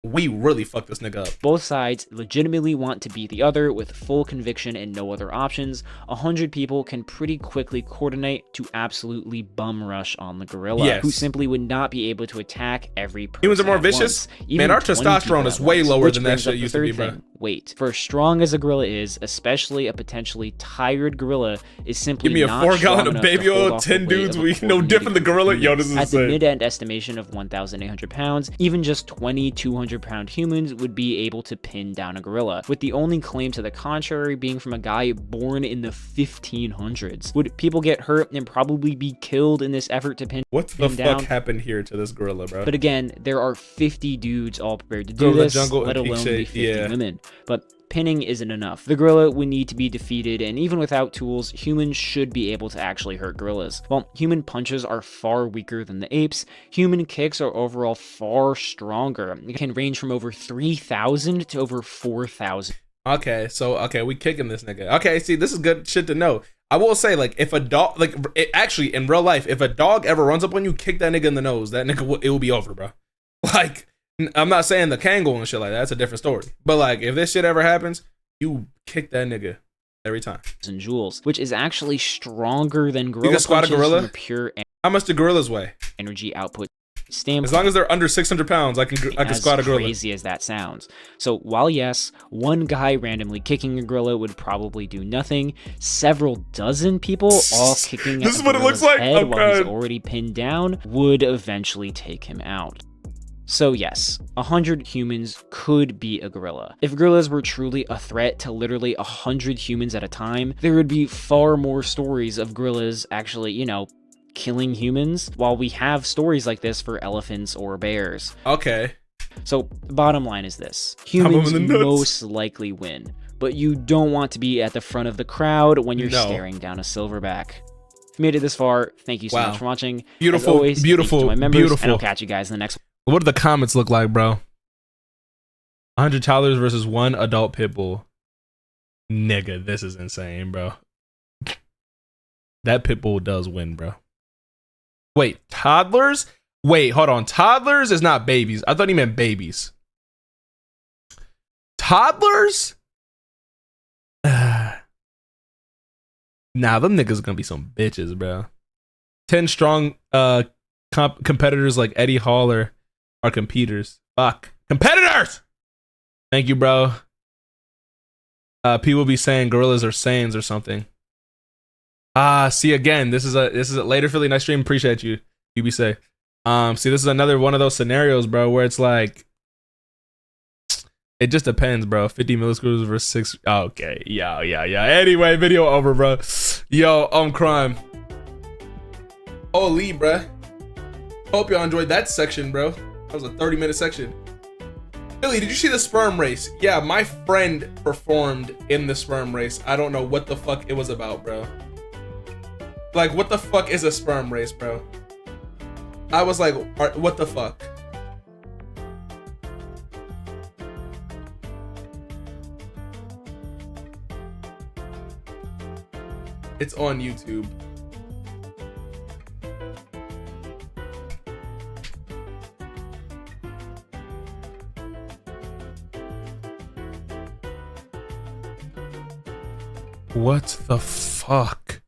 we really fucked this nigga up. Both sides legitimately want to beat the other with full conviction and no other options. 100 people can pretty quickly coordinate to absolutely bum rush on the gorilla, who simply would not be able to attack every person. Humans are more vicious? Man, our testosterone is way lower than that shit used to be, bro. Weight. For as strong as a gorilla is, especially a potentially tired gorilla, is simply give me a not 4 gallon strong of baby oil, 10 dudes, we no different than gorilla. Yo, this is at insane. the mid-end estimation of 1,800 pounds, even just 20 200-pound humans would be able to pin down a gorilla, with the only claim to the contrary being from a guy born in the 1500s. Would people get hurt and probably be killed in this effort to pin what the down? fuck happened here to this gorilla, bro? But again, there are 50 dudes all prepared to do this, let alone the 50 women. But pinning isn't enough. The gorilla would need to be defeated, and even without tools, humans should be able to actually hurt gorillas. While human punches are far weaker than the apes, human kicks are overall far stronger. It can range from over 3,000 to over 4,000. Okay, we kicking this nigga. Okay, see, this is good shit to know. I will say, like, if a dog, like, actually, in real life, if a dog ever runs up on you, kick that nigga in the nose, that nigga, it will be over, bro. Like, I'm not saying the Kangol and shit like that. That's a different story. But, like, if this shit ever happens, you kick that nigga every time. And joules, which is actually stronger than gorilla. You can squat a gorilla? From a pure How much do gorillas weigh? Energy output standpoint. As long as they're under 600 pounds, I can squat a gorilla. As crazy as that sounds. So while yes, one guy randomly kicking a gorilla would probably do nothing, several dozen people all kicking this is what it looks like. Head while he's already pinned down would eventually take him out. So yes, 100 humans could beat a gorilla. If gorillas were truly a threat to literally 100 humans at a time, there would be far more stories of gorillas actually, killing humans, while we have stories like this for elephants or bears. Okay. So bottom line is this: humans most likely win, but you don't want to be at the front of the crowd when you're staring down a silverback. If you made it this far, thank you so much for watching. Beautiful, as always, beautiful, thank you to my members, beautiful. And I'll catch you guys in the next one. What do the comments look like, bro? 100 toddlers versus 1 adult pit bull. Nigga, this is insane, bro. That pit bull does win, bro. Wait, toddlers? Wait, hold on. Toddlers is not babies. I thought he meant babies. Toddlers? Nah, them niggas gonna be some bitches, bro. 10 strong competitors like Eddie Hall are competitors. Fuck. Competitors! Thank you, bro. People be saying gorillas are Saiyans or something. See again. This is a later Philly nice stream. Appreciate you. You be safe. See, this is another one of those scenarios, bro, where it's like, it just depends, bro. 50 milliscrews versus 6. Okay, yeah. Anyway, video over, bro. Yo, crime. Holy, bro. Hope y'all enjoyed that section, bro. That was a 30-minute section. Billy, did you see the sperm race? Yeah, my friend performed in the sperm race. I don't know what the fuck it was about, bro. Like, what the fuck is a sperm race, bro? I was like, what the fuck? It's on YouTube. What the fuck?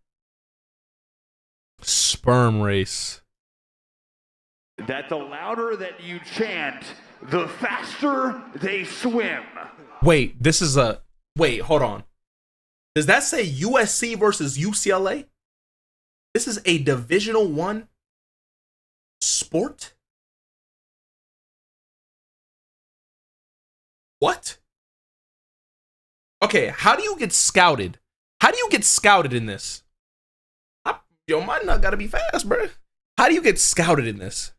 Sperm race. That the louder that you chant, the faster they swim. Wait, this is a... Wait, hold on. Does that say USC versus UCLA? This is a Divisional 1 sport? What? Okay, how do you get scouted? How do you get scouted in this? Yo, my nut gotta be fast, bro. How do you get scouted in this?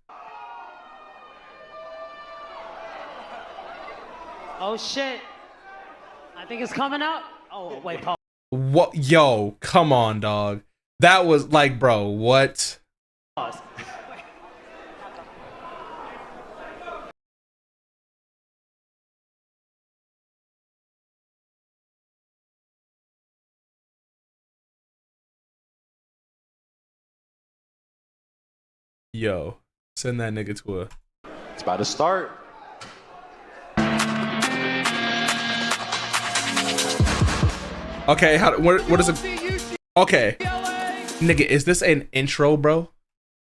Oh shit. I think it's coming out. Oh, wait, Paul. What? Yo, come on, dog. That was like, bro, what? Pause. Yo, send that nigga to a... It's about to start. Okay, what is it? Okay. Nigga, is this an intro, bro?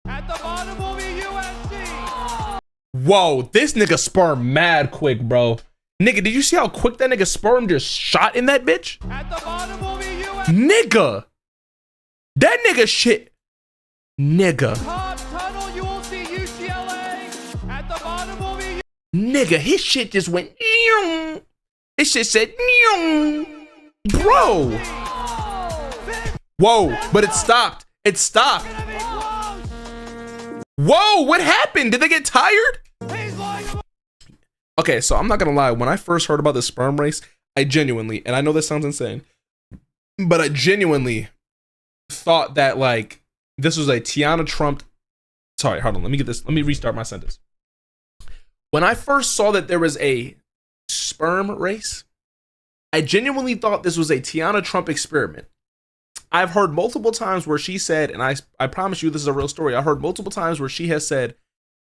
At the bottom will be USC. Whoa, this nigga sperm mad quick, bro. Nigga, did you see how quick that nigga sperm just shot in that bitch? At the bottom will be USC. Nigga. That nigga shit. Nigga. Top tunnel, you will see UCLA. At the bottom will be Nigga, his shit just went. His shit said. Bro. Whoa, but it stopped. It stopped. Whoa, what happened? Did they get tired? Okay, so I'm not gonna lie. When I first heard about the sperm race, I genuinely, and I know this sounds insane, but I genuinely thought that like this was a Tiana Trump. Sorry, hold on. Let me get this. Let me restart my sentence. When I first saw that there was a sperm race, I genuinely thought this was a Tiana Trump experiment. I've heard multiple times where she said, and I promise you this is a real story. I heard multiple times where she has said,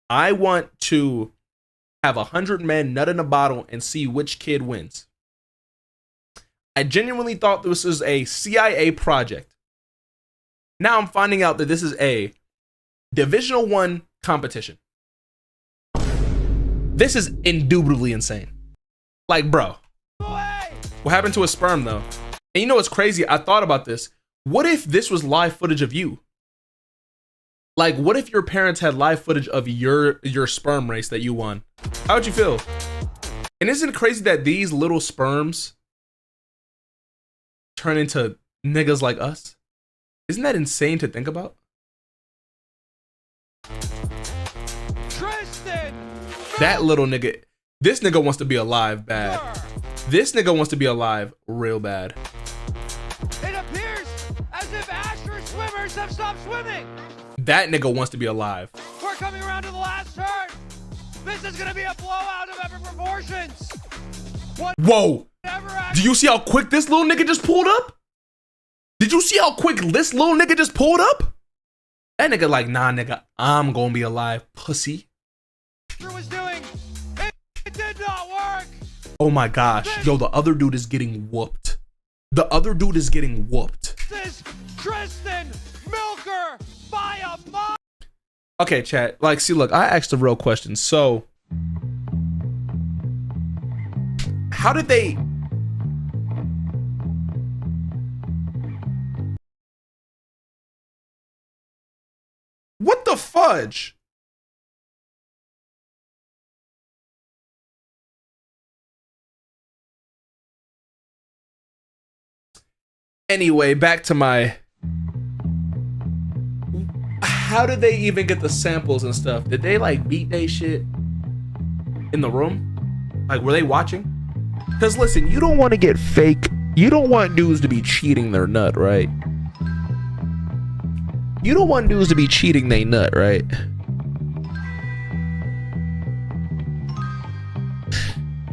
I want to have 100 men nut in a bottle and see which kid wins. I genuinely thought this was a CIA project. Now I'm finding out that this is a Divisional 1 competition. This is indubitably insane. Like, bro. What happened to a sperm, though? And you know what's crazy? I thought about this. What if this was live footage of you? Like, what if your parents had live footage of your sperm race that you won? How would you feel? And isn't it crazy that these little sperms turn into niggas like us? Isn't that insane to think about? Tristan. That little nigga, this nigga wants to be alive bad. This nigga wants to be alive real bad. It appears as if Asher swimmers have stopped swimming. That nigga wants to be alive. We're coming around to the last turn. This is gonna be a blowout of epic proportions. Whoa! Do you see how quick this little nigga just pulled up? Did you see how quick this little nigga just pulled up? That nigga like, nah, nigga, I'm gonna be alive, pussy. Was doing. It did not work. Oh my gosh, yo, the other dude is getting whooped. The other dude is getting whooped. This is Tristan Milker by a mile. Okay, chat. Like, see, look, I asked a real question. So, how did they? What the fudge? Anyway, back to my... How did they even get the samples and stuff? Did they like beat they shit in the room? Like, were they watching? Because listen, you don't want to get fake. You don't want dudes to be cheating their nut, right? You don't want dudes to be cheating they nut, right?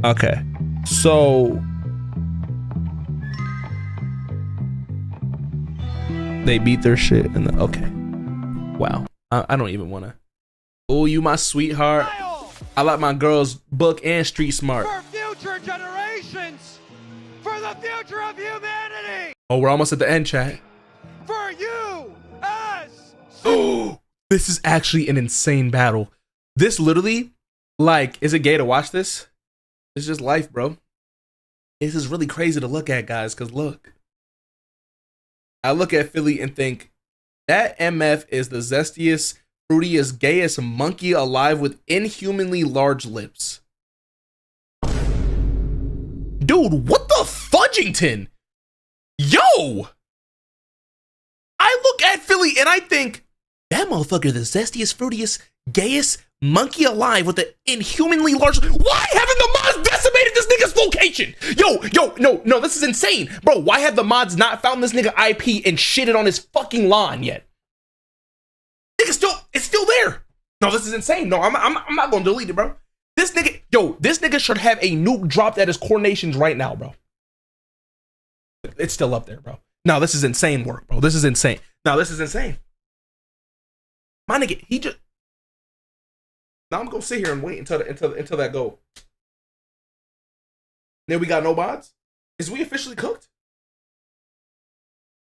Okay, so they beat their shit and okay. Wow, I don't even want to. Oh, you my sweetheart. I like my girls book and street smart. For future generations, for the future of humanity. Oh, we're almost at the end, chat. For you, us. Oh, this is actually an insane battle. This literally, like, is it gay to watch this? It's just life, bro. This is really crazy to look at, guys, because look. I look at Philly and think, that MF is the zestiest, fruitiest, gayest monkey alive with inhumanly large lips. Dude, what the fudgington? Yo! I look at Philly and I think, that motherfucker the zestiest, fruitiest, gayest monkey alive with the inhumanly large... Why haven't the mods decimated this nigga's location? No, this is insane. Bro, why have the mods not found this nigga IP and shitted on his fucking lawn yet? It's still there. No, this is insane. No, I'm not gonna delete it, bro. This nigga should have a nuke dropped at his coronations right now, bro. It's still up there, bro. No, this is insane work, bro. This is insane. No, this is insane. My nigga, he just... Now I'm gonna sit here and wait until that go. Then we got no mods. Is we officially cooked?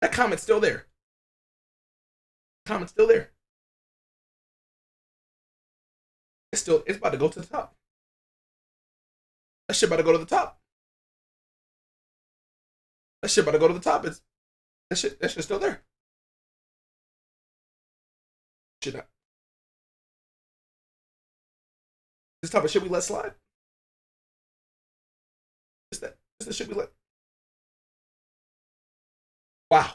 That comment's still there. Comment's still there. It's about to go to the top. That shit about to go to the top. That shit about to go to the top. That shit's still there. Shit not. This type of shit we let slide. This the shit we let. Wow.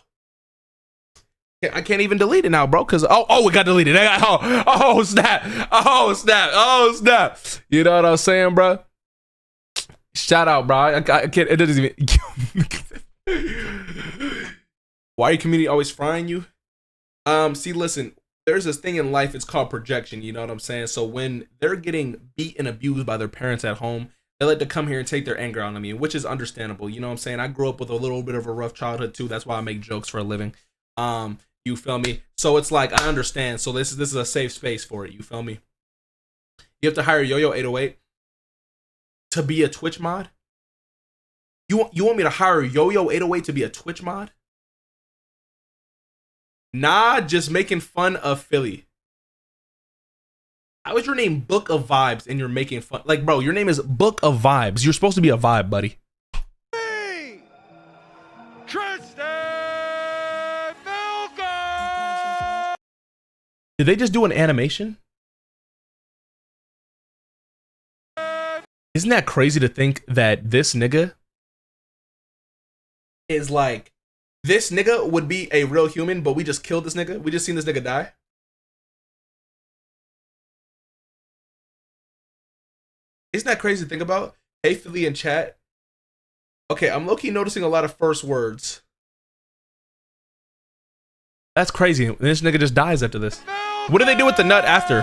I can't even delete it now, bro. Cause it got deleted. Oh snap. You know what I'm saying, bro? Shout out, bro. I can't. It doesn't even. Why are your community always frying you? See, listen. There's this thing in life. It's called projection. You know what I'm saying? So when they're getting beat and abused by their parents at home, they like to come here and take their anger out on me, which is understandable. You know what I'm saying? I grew up with a little bit of a rough childhood too. That's why I make jokes for a living. You feel me? So it's like, I understand. So this is a safe space for it. You feel me? You have to hire Yo-Yo808 to be a Twitch mod? You want me to hire Yo-Yo808 to be a Twitch mod? Nah, just making fun of Philly. How is your name Book of Vibes and you're making fun? Like, bro, your name is Book of Vibes. You're supposed to be a vibe, buddy. Hey, Tristan Milka! Did they just do an animation? Isn't that crazy to think that this nigga is like, this nigga would be a real human, but we just killed this nigga? We just seen this nigga die? Isn't that crazy to think about? Hey, Philly in chat. Okay, I'm low-key noticing a lot of first words. That's crazy. And this nigga just dies after this. What do they do with the nut after?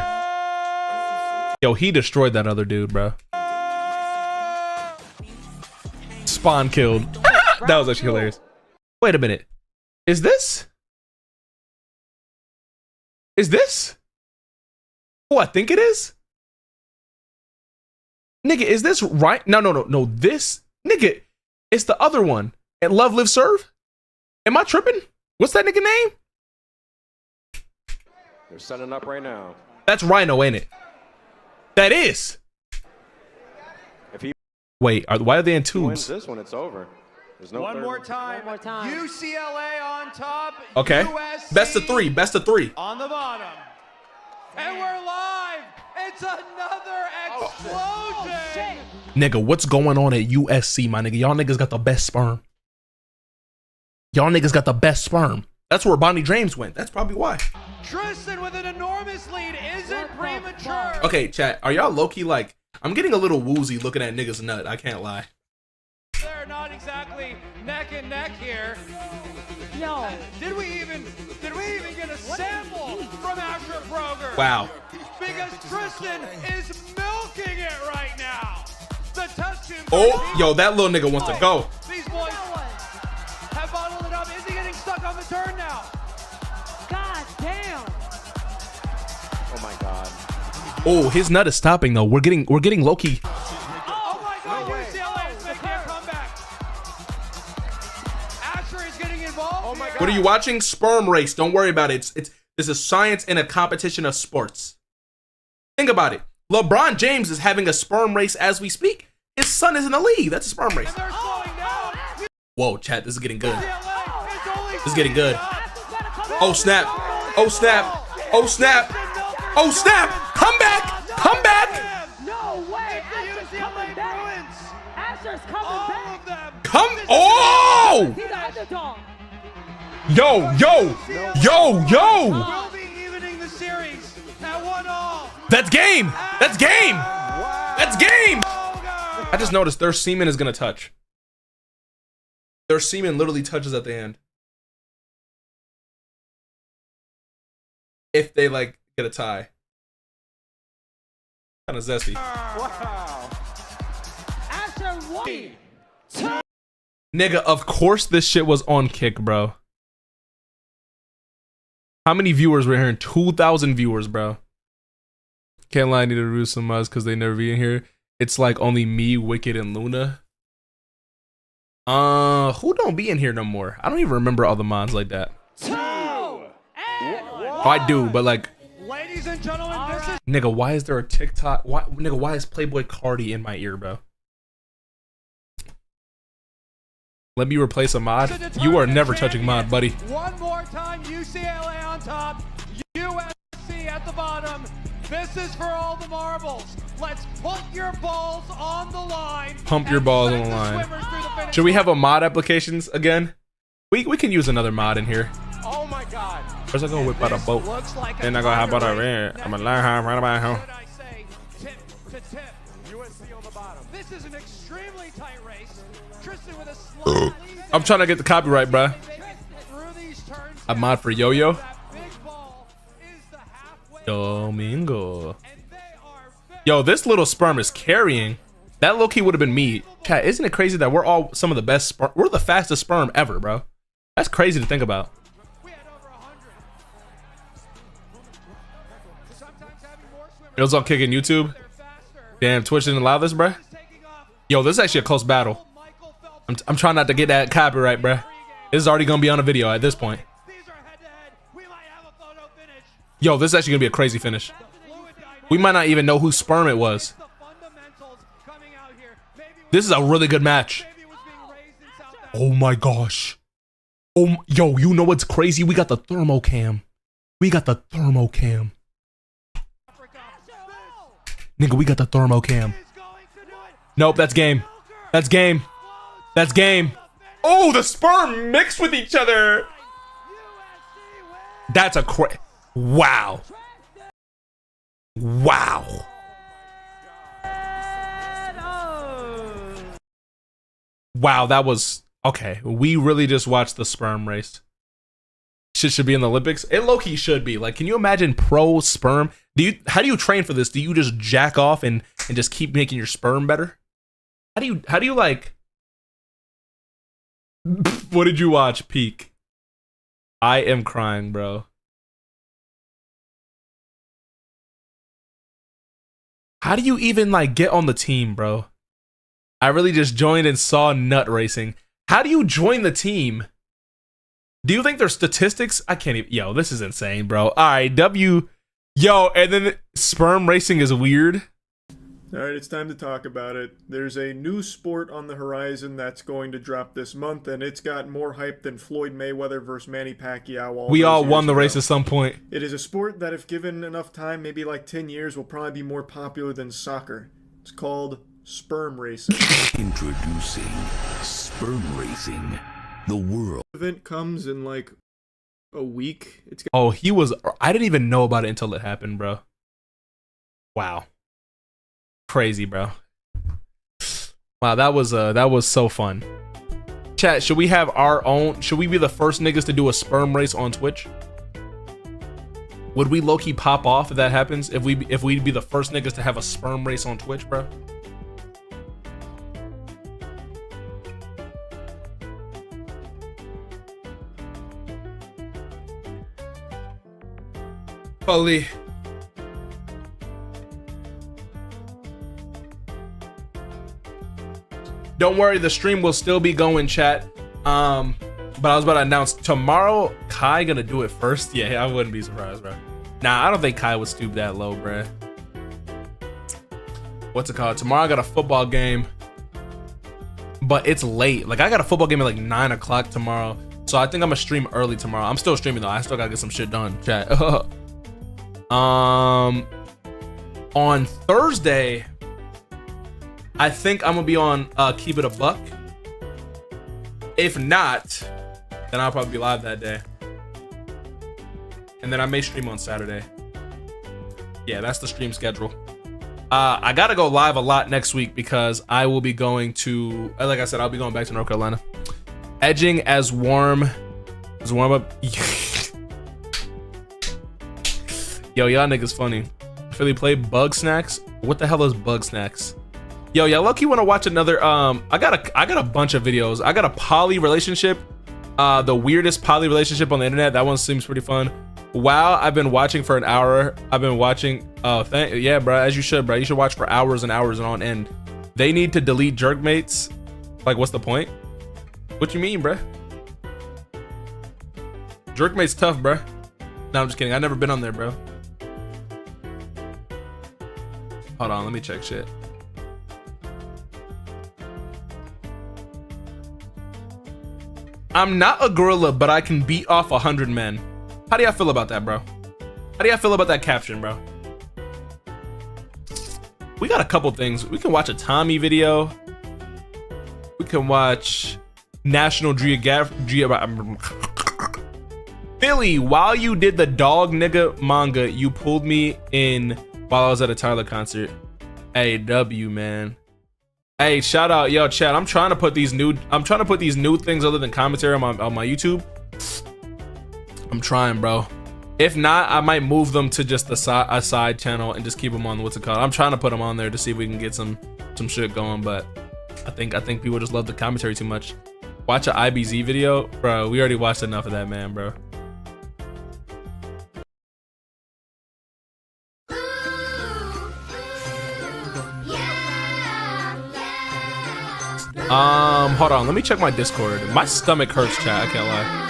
Yo, he destroyed that other dude, bro. Spawn killed. That was actually hilarious. Wait a minute. Is this? Oh, I think it is. Nigga, is this right? No. This nigga, it's the other one. And Love, Live, Serve? Am I tripping? What's that nigga name? They're setting up right now. That's Rhino, ain't it? That is. If he wait, why are they in wins tubes? this one, it's over. There's no One more third. time. UCLA on top. Okay. USC Best of three. on the bottom. And we're live. It's another explosion. Nigga, what's going on at USC, my nigga? Y'all niggas got the best sperm. Y'all niggas got the best sperm. That's where Bonnie James went. That's probably why. Tristan with an enormous lead isn't premature. Okay, chat. Are y'all low-key like, I'm getting a little woozy looking at niggas nut. I can't lie. They're not exactly neck and neck here. Yo. Did we even get a sample from Asher Broger? Wow. Because Tristan is milking it right now. The test tube. Oh, yo, that little nigga wants to go. These boys have bottled it up. Is he getting stuck on the turn now? God damn. Oh my God. Oh, his nut is stopping though. We're getting low-key. Oh my God, UCLA is making a comeback. Asher is getting involved. Oh my God. What are you watching? Sperm race. Don't worry about it. This is science in a competition of sports. Think about it. LeBron James is having a sperm race as we speak. His son is in the league. That's a sperm race. And they're slowing down. Whoa, chat, this is getting good. It's only This is getting good. Oh snap. Oh snap. Oh snap. Oh snap. Come back. Come back. No way. The Asher's coming UCLA back. Bruins. Asher's coming All back. of them. Come. Oh. He's the underdog. Yo. Will be evening the series at 1-1. That's game. That's game. That's game. Oh God. I just noticed their semen is gonna touch. Their semen literally touches at the end. If they like get a tie. Kind of zesty. Wow. Asher won. Nigga, of course this shit was on Kick, bro. How many viewers were here? 2,000 viewers, bro. Can't lie, I need to review some mods because they never be in here. It's like only me, Wicked, and Luna. Who don't be in here no more? I don't even remember all the mods like that. Oh, I do, but like, Ladies and gentlemen, this is nigga, why is there a TikTok? Why is Playboy Cardi in my ear, bro? Let me replace a mod. You are never touching mod, buddy. one more time. UCLA on top, USC at the bottom. This is for all the marbles. Let's put your balls on the line. Pump your balls on the line. Should we have a mod applications again? We can use another mod in here. Oh my God. First I go whip out a boat. Then I go hop out a rear. I'm gonna learn how to ride about home. I say tip to tip. USC on the bottom. This is an extremely tight race. Tristan with a slight lead. I'm trying to get the copyright, bruh. Through these turns. A mod for Yo-Yo. That big ball is the halfway. Domingo. And they are Yo, this little sperm is carrying. That low-key would have been me. Chat, isn't it crazy that we're all some of the best sperm? We're the fastest sperm ever, bro. That's crazy to think about. we had over 100. Sometimes having more swimmers. It was on Kicking YouTube. They're faster. Damn, Twitch didn't allow this, bruh. Taking off. Yo, this is actually a close battle. Michael Phelps. I'm trying not to get that copyright, bruh. This is already gonna be on a video at this point. These are head to head. We might have a photo finish. Yo, this is actually gonna be a crazy finish. Fluid dynamics. We might not even know whose sperm it was. The fundamentals coming out here. Maybe This is a really good match. maybe it was being raised in South Africa. Oh my gosh. Oh, yo, you know what's crazy? We got the thermocam. We got the thermocam. Nigga, we got the thermocam. Is going to do it. Nope, that's game. That's game. That's game. Oh, the sperm mixed with each other. That's a wow. Wow. Wow, that was okay. We really just watched the sperm race. Shit should be in the Olympics. It low-key should be. Like, can you imagine pro sperm? How do you train for this? Do you just jack off and just keep making your sperm better? How do you like? What did you watch, Peak? I am crying, bro. How do you even like get on the team, bro? I really just joined and saw nut racing. How do you join the team? Do you think there's statistics? I can't even. Yo, this is insane, bro. All right, Yo, and then sperm racing is weird. Alright, it's time to talk about it. There's a new sport on the horizon that's going to drop this month, and it's got more hype than Floyd Mayweather versus Manny Pacquiao. We all won the race at some point. It is a sport that, if given enough time, maybe like 10 years, will probably be more popular than soccer. It's called sperm racing. Introducing sperm racing, the world. The event comes in like a week. Oh, I didn't even know about it until it happened, bro. Wow. Crazy, bro. Wow, that was so fun. Chat, should we have our own, should we be the first niggas to do a sperm race on Twitch? Would we low-key pop off if that happens? If we'd be the first niggas to have a sperm race on Twitch, bro? Holy. Don't worry, the stream will still be going, chat. But I was about to announce tomorrow, Kai gonna do it first. Yeah, I wouldn't be surprised, bro. Nah, I don't think Kai would stoop that low, bro. What's it called? Tomorrow I got a football game, but it's late. Like, I got a football game at like 9 o'clock tomorrow. So I think I'm gonna stream early tomorrow. I'm still streaming though. I still gotta get some shit done, chat. On Thursday, I think I'm gonna be on Keep It a Buck. If not, then I'll probably be live that day. And then I may stream on Saturday. Yeah, that's the stream schedule. I gotta go live a lot next week because I will be going to, like I said, I'll be going back to North Carolina. Edging as warm up. Yo, y'all niggas funny. Philly play Bug Snacks. What the hell is Bug Snacks? Yo, y'all lucky want to watch another, I got a bunch of videos. I got a poly relationship, the weirdest poly relationship on the internet. That one seems pretty fun. Wow, I've been watching for an hour. I've been watching, yeah, bro, as you should, bro. You should watch for hours and hours and on end. They need to delete Jerkmates. Like, what's the point? What you mean, bro? Jerkmate's tough, bro. No, I'm just kidding. I've never been on there, bro. Hold on, let me check shit. I'm not a gorilla, but I can beat off 100 men. How do y'all feel about that, bro? How do y'all feel about that caption, bro? We got a couple things. We can watch a Tommy video. We can watch National Geographic. Philly, while you did the dog nigga manga, you pulled me in while I was at a Tyler concert. AW, man. Hey, shout out, yo, chat. I'm trying to put these new things other than commentary on my YouTube. I'm trying, bro. If not, I might move them to just a side channel and just keep them on what's it called. I'm trying to put them on there to see if we can get some shit going, but I think people just love the commentary too much. Watch an IBZ video, bro. We already watched enough of that, man, bro. Hold on, let me check my Discord. My stomach hurts, chat, I can't lie.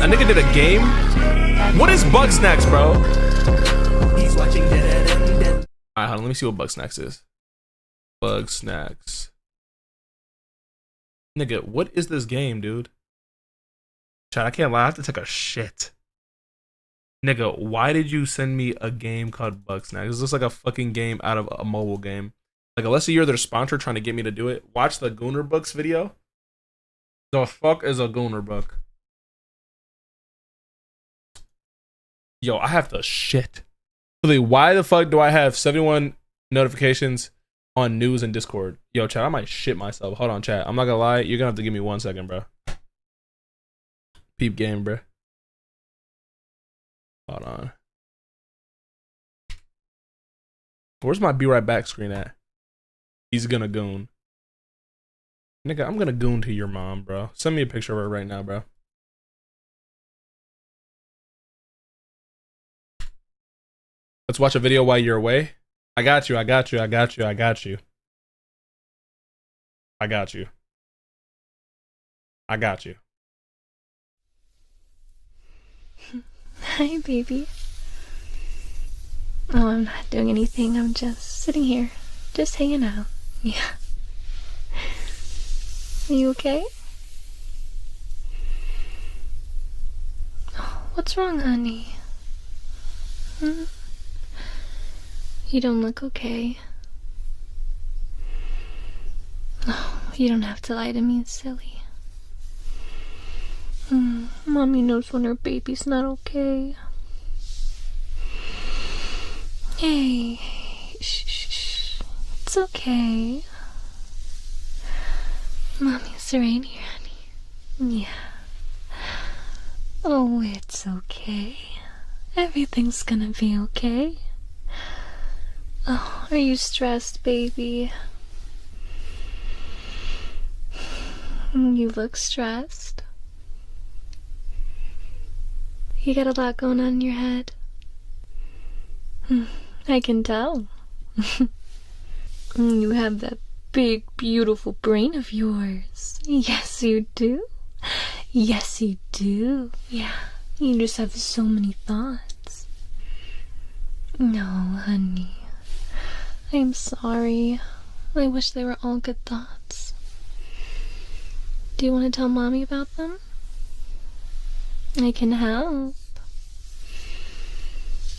A nigga did a game? What is Bug Snacks, bro? Alright, hold on, let me see what Bug Snacks is. Bug Snacks. Nigga, what is this game, dude? Chat, I can't lie, I have to take a shit. Nigga, why did you send me a game called Bug Snacks? Is this like a fucking game out of a mobile game? Like, unless you're their sponsor trying to get me to do it, watch the Gooner Books video. The fuck is a Gooner Book? Yo, I have to shit. Really, why the fuck do I have 71 notifications on news and Discord? Yo, chat, I might shit myself. Hold on, chat. I'm not gonna lie. You're gonna have to give me 1 second, bro. Peep game, bro. Hold on. Where's my be right back screen at? He's gonna goon. Nigga, I'm gonna goon to your mom, bro. Send me a picture of her right now, bro. Let's watch a video while you're away. I got you, I got you, I got you, I got you. I got you. I got you. Hi, baby. Oh, I'm not doing anything. I'm just sitting here, just hanging out. Yeah. Are you okay? Oh, what's wrong, honey? You don't look okay. Oh, you don't have to lie to me, it's silly. Mommy knows when her baby's not okay. Hey, shh. It's okay. Mommy's right here, honey. Yeah. Oh, it's okay. Everything's gonna be okay. Oh, are you stressed, baby? You look stressed. You got a lot going on in your head. I can tell. You have that big, beautiful brain of yours. Yes, you do. Yes, you do. Yeah, you just have so many thoughts. No, honey. I'm sorry. I wish they were all good thoughts. Do you want to tell Mommy about them? I can help.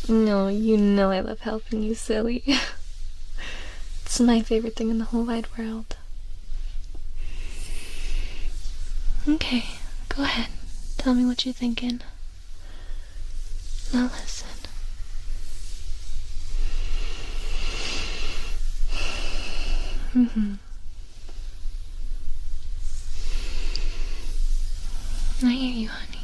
No, you know I love helping you, silly. It's my favorite thing in the whole wide world. Okay, go ahead. Tell me what you're thinking. Now listen. I hear you, honey.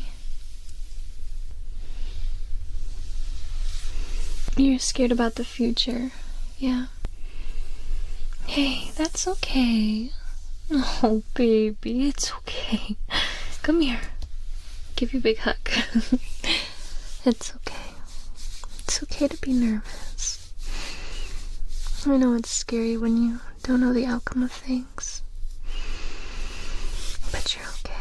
You're scared about the future, yeah. Hey, that's okay. Oh, baby, it's okay. Come here. Give you a big hug. It's okay. It's okay to be nervous. I know it's scary when you don't know the outcome of things. But you're okay.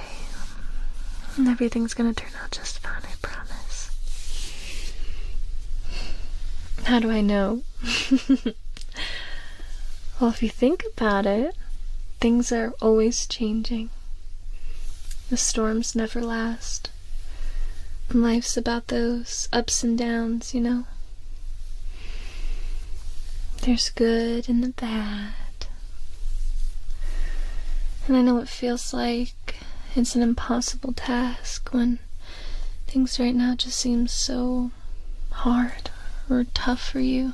And everything's gonna turn out just fine, I promise. How do I know? Well, if you think about it, things are always changing. The storms never last. And life's about those ups and downs, you know? There's good and the bad. And I know it feels like it's an impossible task when things right now just seem so hard or tough for you.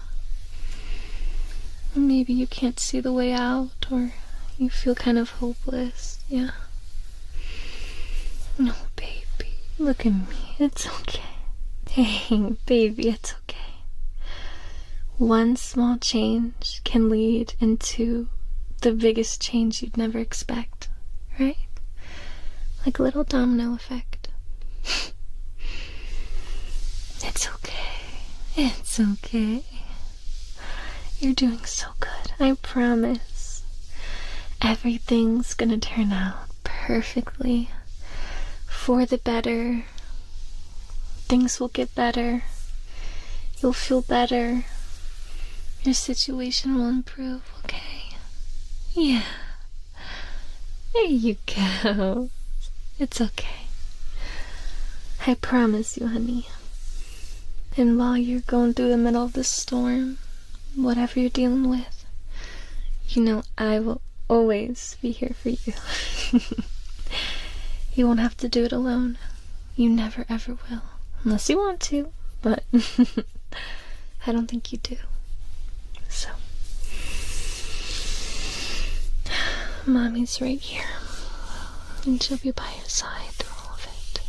Maybe you can't see the way out, or you feel kind of hopeless, yeah? No, baby, look at me, it's okay. Hey, baby, it's okay. One small change can lead into the biggest change you'd never expect, right? Like a little domino effect. It's okay. It's okay. You're doing so good, I promise. Everything's gonna turn out perfectly. For the better. Things will get better. You'll feel better. Your situation will improve, okay? Yeah. There you go. It's okay. I promise you, honey. And while you're going through the middle of the storm, whatever you're dealing with, you know I will always be here for you. You won't have to do it alone. You never ever will. Unless you want to, but I don't think you do. So, Mommy's right here. And she'll be by your side through all of it.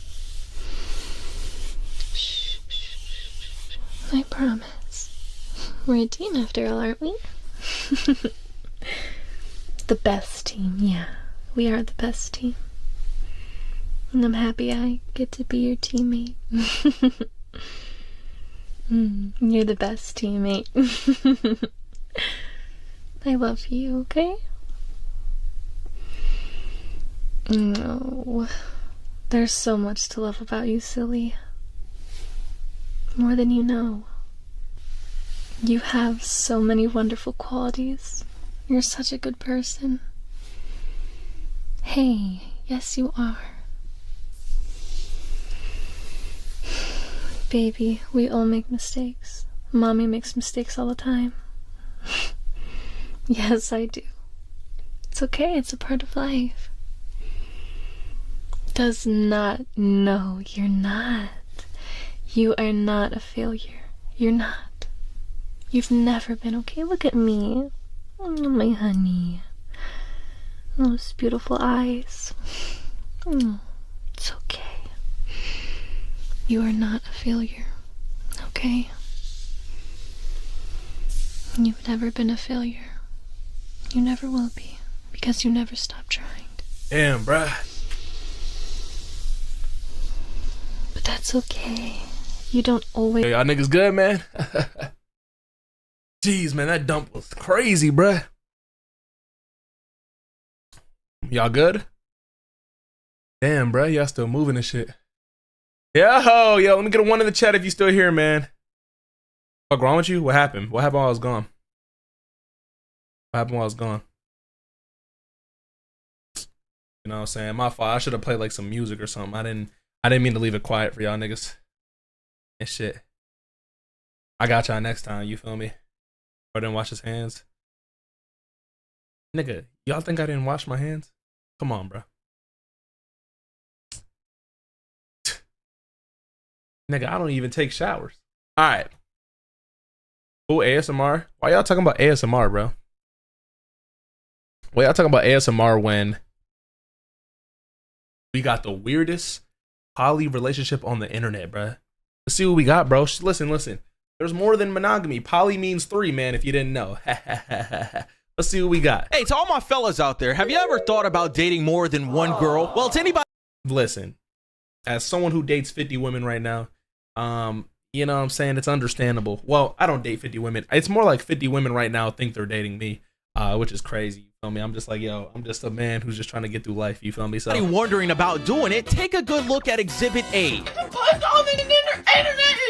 Shh, shh, shh, shh. I promise. We're a team after all, aren't we? The best team, yeah. We are the best team. And I'm happy I get to be your teammate. You're the best teammate. I love you, okay? No. There's so much to love about you, silly. More than you know. You have so many wonderful qualities. You're such a good person. Hey, yes you are. Baby, we all make mistakes. Mommy makes mistakes all the time. Yes, I do. It's okay, it's a part of life. Does not know you're not. You are not a failure. You're not. You've never been, okay? Look at me. Oh, my honey. Those beautiful eyes. Oh, it's okay. You are not a failure, okay? You've never been a failure. You never will be, because you never stop trying. Damn, bruh. But that's okay. You don't always... Hey, y'all niggas good, man? Jeez, man, that dump was crazy, bruh. Y'all good? Damn, bruh, y'all still moving and shit. Yo, let me get a 1 in the chat if you still here, man. What's wrong with you? What happened? What happened while I was gone? What happened while I was gone? You know what I'm saying? My fault. I should have played like some music or something. I didn't mean to leave it quiet for y'all niggas. And shit. I got y'all next time, you feel me? I didn't wash his hands. Nigga, y'all think I didn't wash my hands? Come on, bro. Nigga, I don't even take showers. Alright. Ooh, ASMR. Why y'all talking about ASMR, bro? Why y'all talking about ASMR when we got the weirdest poly relationship on the internet, bro? Let's see what we got, bro. Listen. There's more than monogamy. Poly means 3, man, if you didn't know. Let's see what we got. Hey, to all my fellas out there, have you ever thought about dating more than one girl? Well, to anybody... Listen, as someone who dates 50 women right now, you know what I'm saying? It's understandable. Well, I don't date 50 women. It's more like 50 women right now think they're dating me, which is crazy. You feel me? I'm just like, yo, I'm just a man who's just trying to get through life. You feel me? So, wondering about doing it, take a good look at Exhibit A.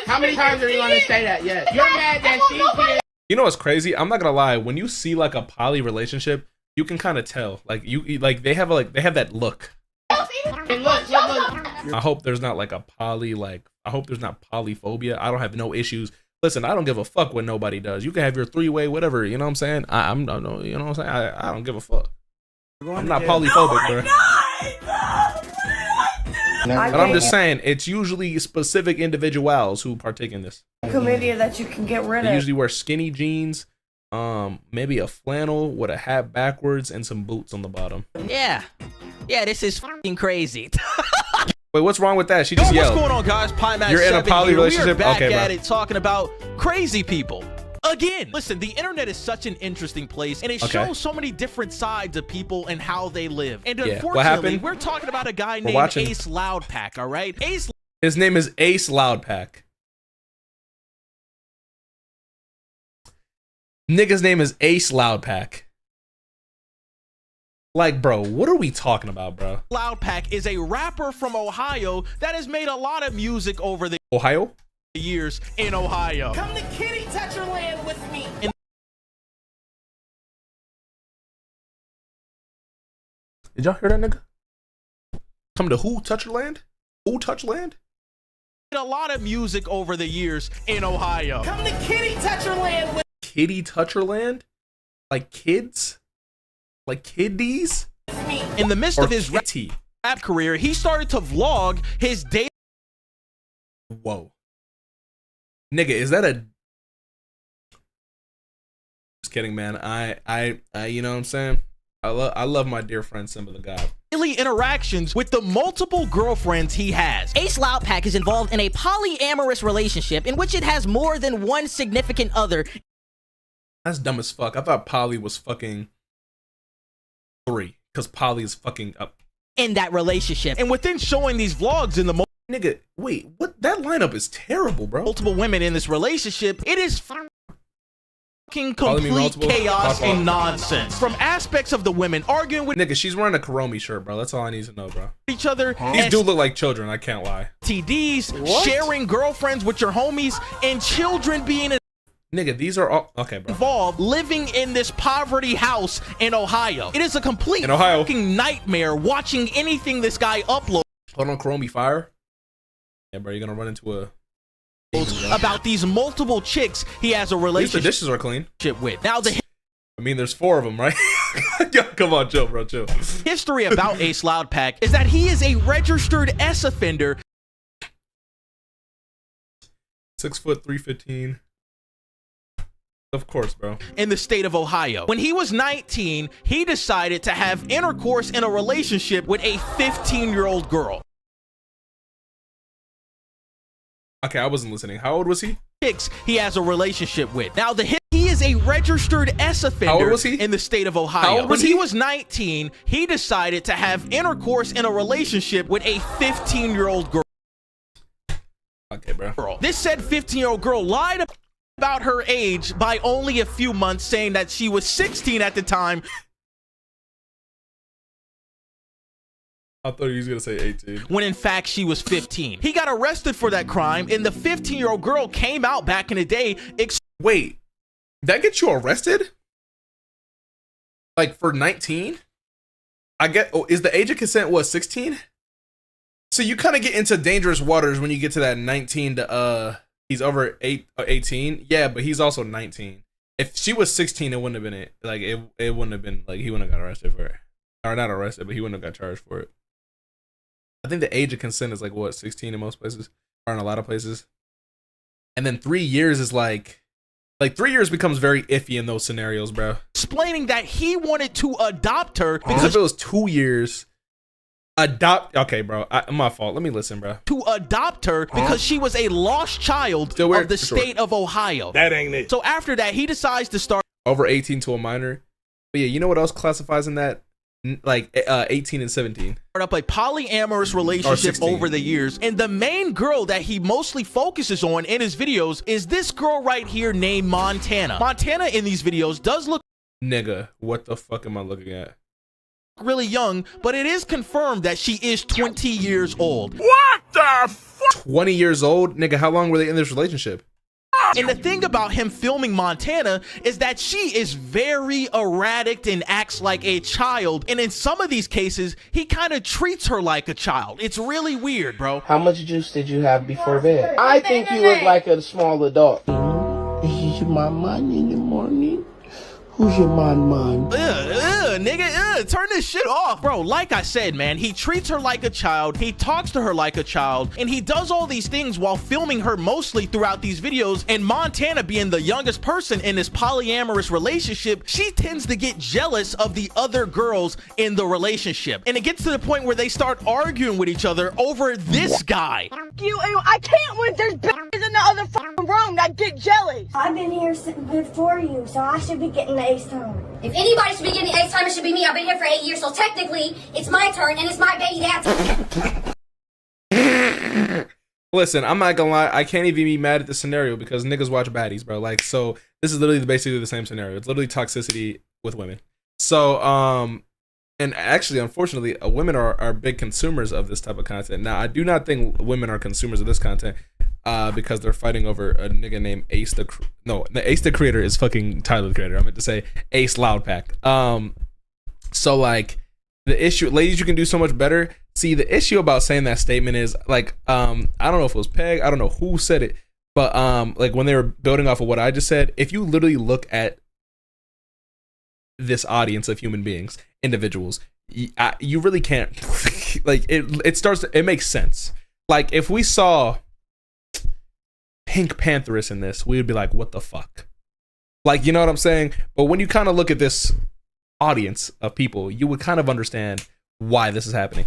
How many times are you going to say that? Yes. You're mad that she did. You know what's crazy? I'm not gonna lie. When you see like a poly relationship, you can kind of tell. Like they have that look. I hope there's not like a poly, I hope there's not polyphobia. I don't have no issues. Listen, I don't give a fuck what nobody does. You can have your 3-way, whatever. You know what I'm saying? I'm you know what I'm saying? I don't give a fuck. I'm not polyphobic, bro. But I'm just saying, it's usually specific individuals who partake in this. Chlamydia that you can get rid of. They usually wear skinny jeans, maybe a flannel with a hat backwards and some boots on the bottom. Yeah, this is fucking crazy. Wait, what's wrong with that? She just yelled. What's going on, guys? PieMax You're in a poly relationship? We are back Okay, at bro. it talking about crazy people. Again, listen, the internet is such an interesting place, and it shows so many different sides of people and how they live. And unfortunately, we're talking about a guy named Ace Loudpack, all right? His name is Ace Loudpack. Nigga's name is Ace Loudpack. Like, bro, what are we talking about, bro? Loudpack is a rapper from Ohio that has made a lot of music over the years in Ohio. Come to Kitty Toucherland with me. Did y'all hear that, nigga? Come to who? Toucherland? Who Touchland? A lot of music over the years in Ohio. Come to Kitty Toucherland with Kitty Toucherland? Like kids? Like kiddies? In the midst of his rap career, he started to vlog his day. Whoa. Nigga, is that a... Just kidding, man. I you know what I'm saying? I love my dear friend Simba the God. Daily interactions with the multiple girlfriends he has. Ace Loudpack is involved in a polyamorous relationship in which it has more than one significant other. That's dumb as fuck. I thought poly was fucking 3, because poly is fucking up in that relationship. And within showing these vlogs in the nigga, wait, what? That lineup is terrible, bro. Multiple women in this relationship, it is complete chaos and nonsense. From aspects of the women arguing with nigga, she's wearing a Kuromi shirt, bro. That's all I need to know, bro. Each other. These do look like children. I can't lie. TDs, sharing girlfriends with your homies, and children being nigga, these are all okay, bro. Involved living in this poverty house in Ohio. It is a complete fucking nightmare watching anything this guy uploads. Hold on, Kuromi fire. Yeah, bro, you're gonna run into a about these multiple chicks he has a relationship. The dishes are clean. With now the. I mean, there's 4 of them, right? Yo, come on, chill, bro, chill. History about Ace Loudpack is that he is a registered S offender. 6 foot 315. Of course, bro. In the state of Ohio. When he was 19, he decided to have intercourse in a relationship with a 15-year-old girl. Okay, I wasn't listening. How old was he? He has a relationship with. Now, he is a registered S offender. How old was he? In the state of Ohio. When he was 19, he decided to have intercourse in a relationship with a 15-year-old girl. Okay, bro. This said 15-year-old girl lied about her age by only a few months, saying that she was 16 at the time. I thought he was gonna say 18. When in fact she was 15. He got arrested for that crime, and the 15-year-old girl came out back in the day. Wait, that gets you arrested? Like for 19? I get. Oh, is the age of consent what, 16? So you kind of get into dangerous waters when you get to that 19 to he's over 18. Yeah, but he's also 19. If she was 16, it wouldn't have been it. Like it wouldn't have been like he wouldn't have got arrested for it, or not arrested, but he wouldn't have got charged for it. I think the age of consent is like what, 16 in most places, or in a lot of places. And then 3 years is like 3 years becomes very iffy in those scenarios, bro. Explaining that he wanted to adopt her because if it was 2 years, okay, bro. My fault. Let me listen, bro. To adopt her because she was a lost child of the state of Ohio. That ain't it. So after that, he decides to start over 18 to a minor. But yeah, you know what else classifies in that? Like 18 and 17. Up a polyamorous relationship over the years, and the main girl that he mostly focuses on in his videos is this girl right here named Montana. Montana in these videos does look nigga, what the fuck am I looking at? Really young, but it is confirmed that she is 20 years old. What the fuck? 20 years old? Nigga, how long were they in this relationship? And the thing about him filming Montana is that she is very erratic and acts like a child. And in some of these cases, he kind of treats her like a child. It's really weird, bro. How much juice did you have before bed? I think you look like a small adult. Is your mama in the morning? Who's your man? Nigga, turn this shit off. Bro, like I said, man, he treats her like a child, he talks to her like a child, and he does all these things while filming her mostly throughout these videos. And Montana, being the youngest person in this polyamorous relationship, she tends to get jealous of the other girls in the relationship. And it gets to the point where they start arguing with each other over this guy. I can't win. There's bitches in the other fucking room that get jealous. I've been here before you, so I should be getting the ace time. If anybody should be getting the ace time, it should be me. I've been here for 8 years, so technically, it's my turn, and it's my baby dad's turn. Listen, I'm not gonna lie, I can't even be mad at the scenario because niggas watch baddies, bro. Like, so this is literally basically the same scenario. It's literally toxicity with women. So, and actually, unfortunately, women are big consumers of this type of content. Now, I do not think women are consumers of this content because they're fighting over a nigga named Ace the Ace the Creator is fucking Tyler the Creator. I meant to say Ace Loudpack. So like the issue, ladies, you can do so much better. See, the issue about saying that statement is like, I don't know if it was Peg, I don't know who said it, but like when they were building off of what I just said, if you literally look at this audience of human beings, individuals, you really can't like it makes sense. Like if we saw Pink Pantheress in this, we would be like, what the fuck? Like, you know what I'm saying? But when you kind of look at this audience of people, you would kind of understand why this is happening.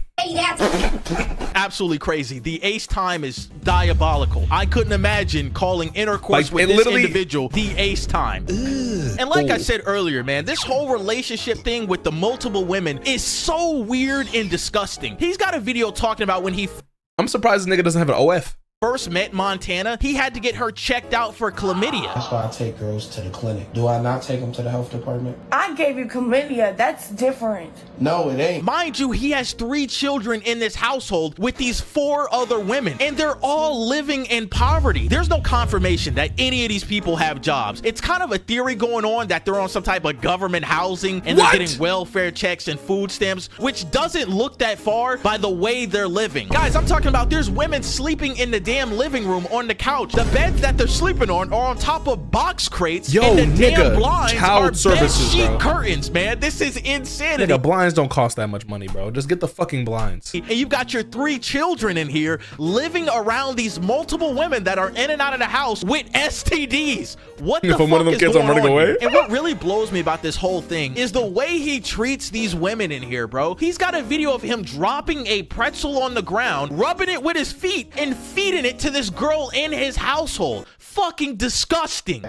Absolutely crazy. The ace time is diabolical. I couldn't imagine calling intercourse with this individual the ace time. And like I said earlier, man, this whole relationship thing with the multiple women is so weird and disgusting. He's got a video talking about when he... I'm surprised this nigga doesn't have an OF. first met Montana, he had to get her checked out for chlamydia. That's why I take girls to the clinic. Do I not take them to the health department? I gave you chlamydia. That's different. No, it ain't. Mind you, he has 3 children in this household with these 4 other women, and they're all living in poverty. There's no confirmation that any of these people have jobs. It's kind of a theory going on that they're on some type of government housing and they're getting welfare checks and food stamps, which doesn't look that far by the way they're living. Guys, I'm talking about there's women sleeping in the damn living room on the couch. The beds that they're sleeping on are on top of box crates. Yo, and the nigga, damn blinds child are services, bed sheet bro. curtains, man. This is insanity. Nigga, blinds don't cost that much money, bro. Just get the fucking blinds. And you've got your 3 children in here living around these multiple women that are in and out of the house with STDs. What the fuck one of them is kids, going I'm running on away. here? And what really blows me about this whole thing is the way he treats these women in here, bro. He's got a video of him dropping a pretzel on the ground, rubbing it with his feet, and feeding it to this girl in his household. Fucking disgusting.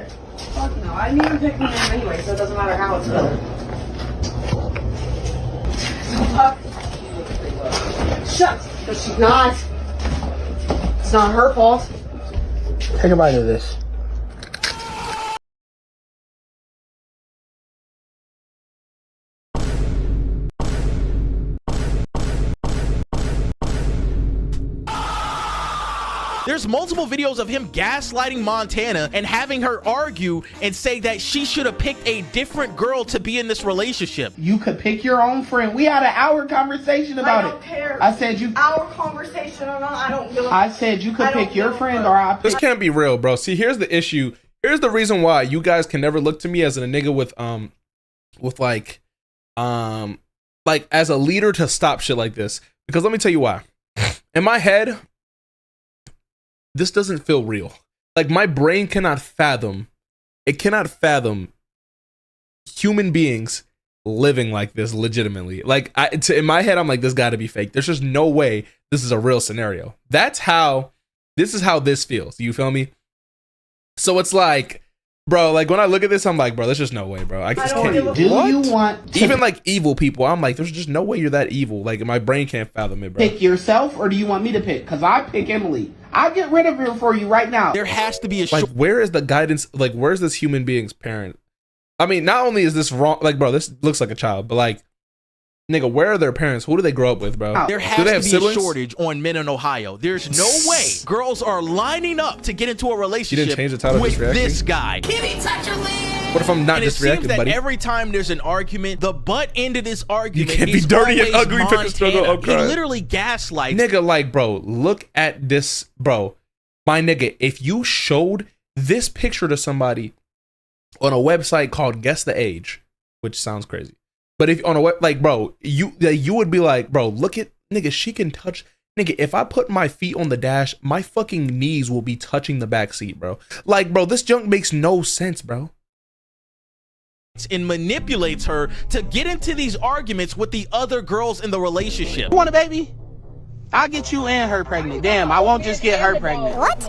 Fuck no, I didn't even pick my name anyway, so it doesn't matter how it's spelled. Shut, because she's not. It's not her fault. Take a bite of this. There's multiple videos of him gaslighting Montana and having her argue and say that she should have picked a different girl to be in this relationship. You could pick your own friend. We had an hour conversation about it. I don't care. I said you. Our conversation or not, I don't give a I said you could pick your friend or I. This can't be real, bro. See, here's the issue. Here's the reason why you guys can never look to me as a nigga with like as a leader to stop shit like this. Because let me tell you why. In my head, this doesn't feel real. Like, my brain cannot fathom. It cannot fathom human beings living like this legitimately. Like, in my head, I'm like, this got to be fake. There's just no way this is a real scenario. This is how this feels. You feel me? So it's like, bro, like when I look at this, I'm like, bro, there's just no way, bro. I just can't. Do you want to even like evil people? I'm like, there's just no way you're that evil. Like, my brain can't fathom it, bro. pick yourself or do you want me to pick? Because I pick Emily. I'll get rid of her for you right now. There has to be a like, where is the guidance? Like, where's this human being's parent? I mean, not only is this wrong, like, bro, this looks like a child, but like, nigga, where are their parents? Who do they grow up with, bro? There has to be a shortage on men in Ohio. There's no way girls are lining up to get into a relationship change the title with just this guy. Kitty touch a lid. What if I'm not And just it seems reacting, that buddy? every time there's an argument, the butt end of this argument You can't be is dirty and always ugly, pick a struggle, Montana. oh, He God. literally gaslights. Nigga, like, bro, look at this, bro. My nigga, if you showed this picture to somebody on a website called Guess the Age, which sounds crazy, but if on a web, like, bro, you would be like, bro, look at, nigga, she can touch, nigga, if I put my feet on the dash, my fucking knees will be touching the back seat, bro. Like, bro, this junk makes no sense, bro. And manipulates her to get into these arguments with the other girls in the relationship. You want a baby? I'll get you and her pregnant. Damn, I won't just get her pregnant. What?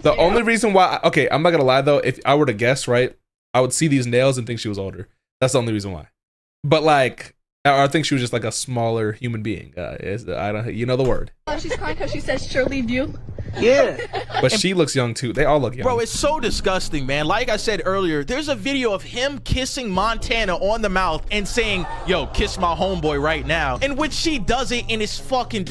The only reason why, okay, I'm not gonna lie though, if I were to guess, right, I would see these nails and think she was older. That's the only reason why. But like, I think she was just like a smaller human being. I don't, you know the word. Oh, she's crying because she says she'll leave you. Yeah. But she looks young too. They all look young. Bro, it's so disgusting, man. Like I said earlier, there's a video of him kissing Montana on the mouth and saying, yo, kiss my homeboy right now, in which she does it and it's fucking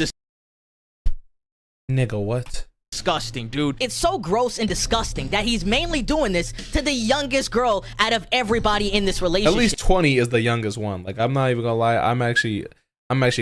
Nigga, what? Disgusting, dude. It's so gross and disgusting that he's mainly doing this to the youngest girl out of everybody in this relationship. At least 20 is the youngest one. Like, I'm not even gonna lie. I'm actually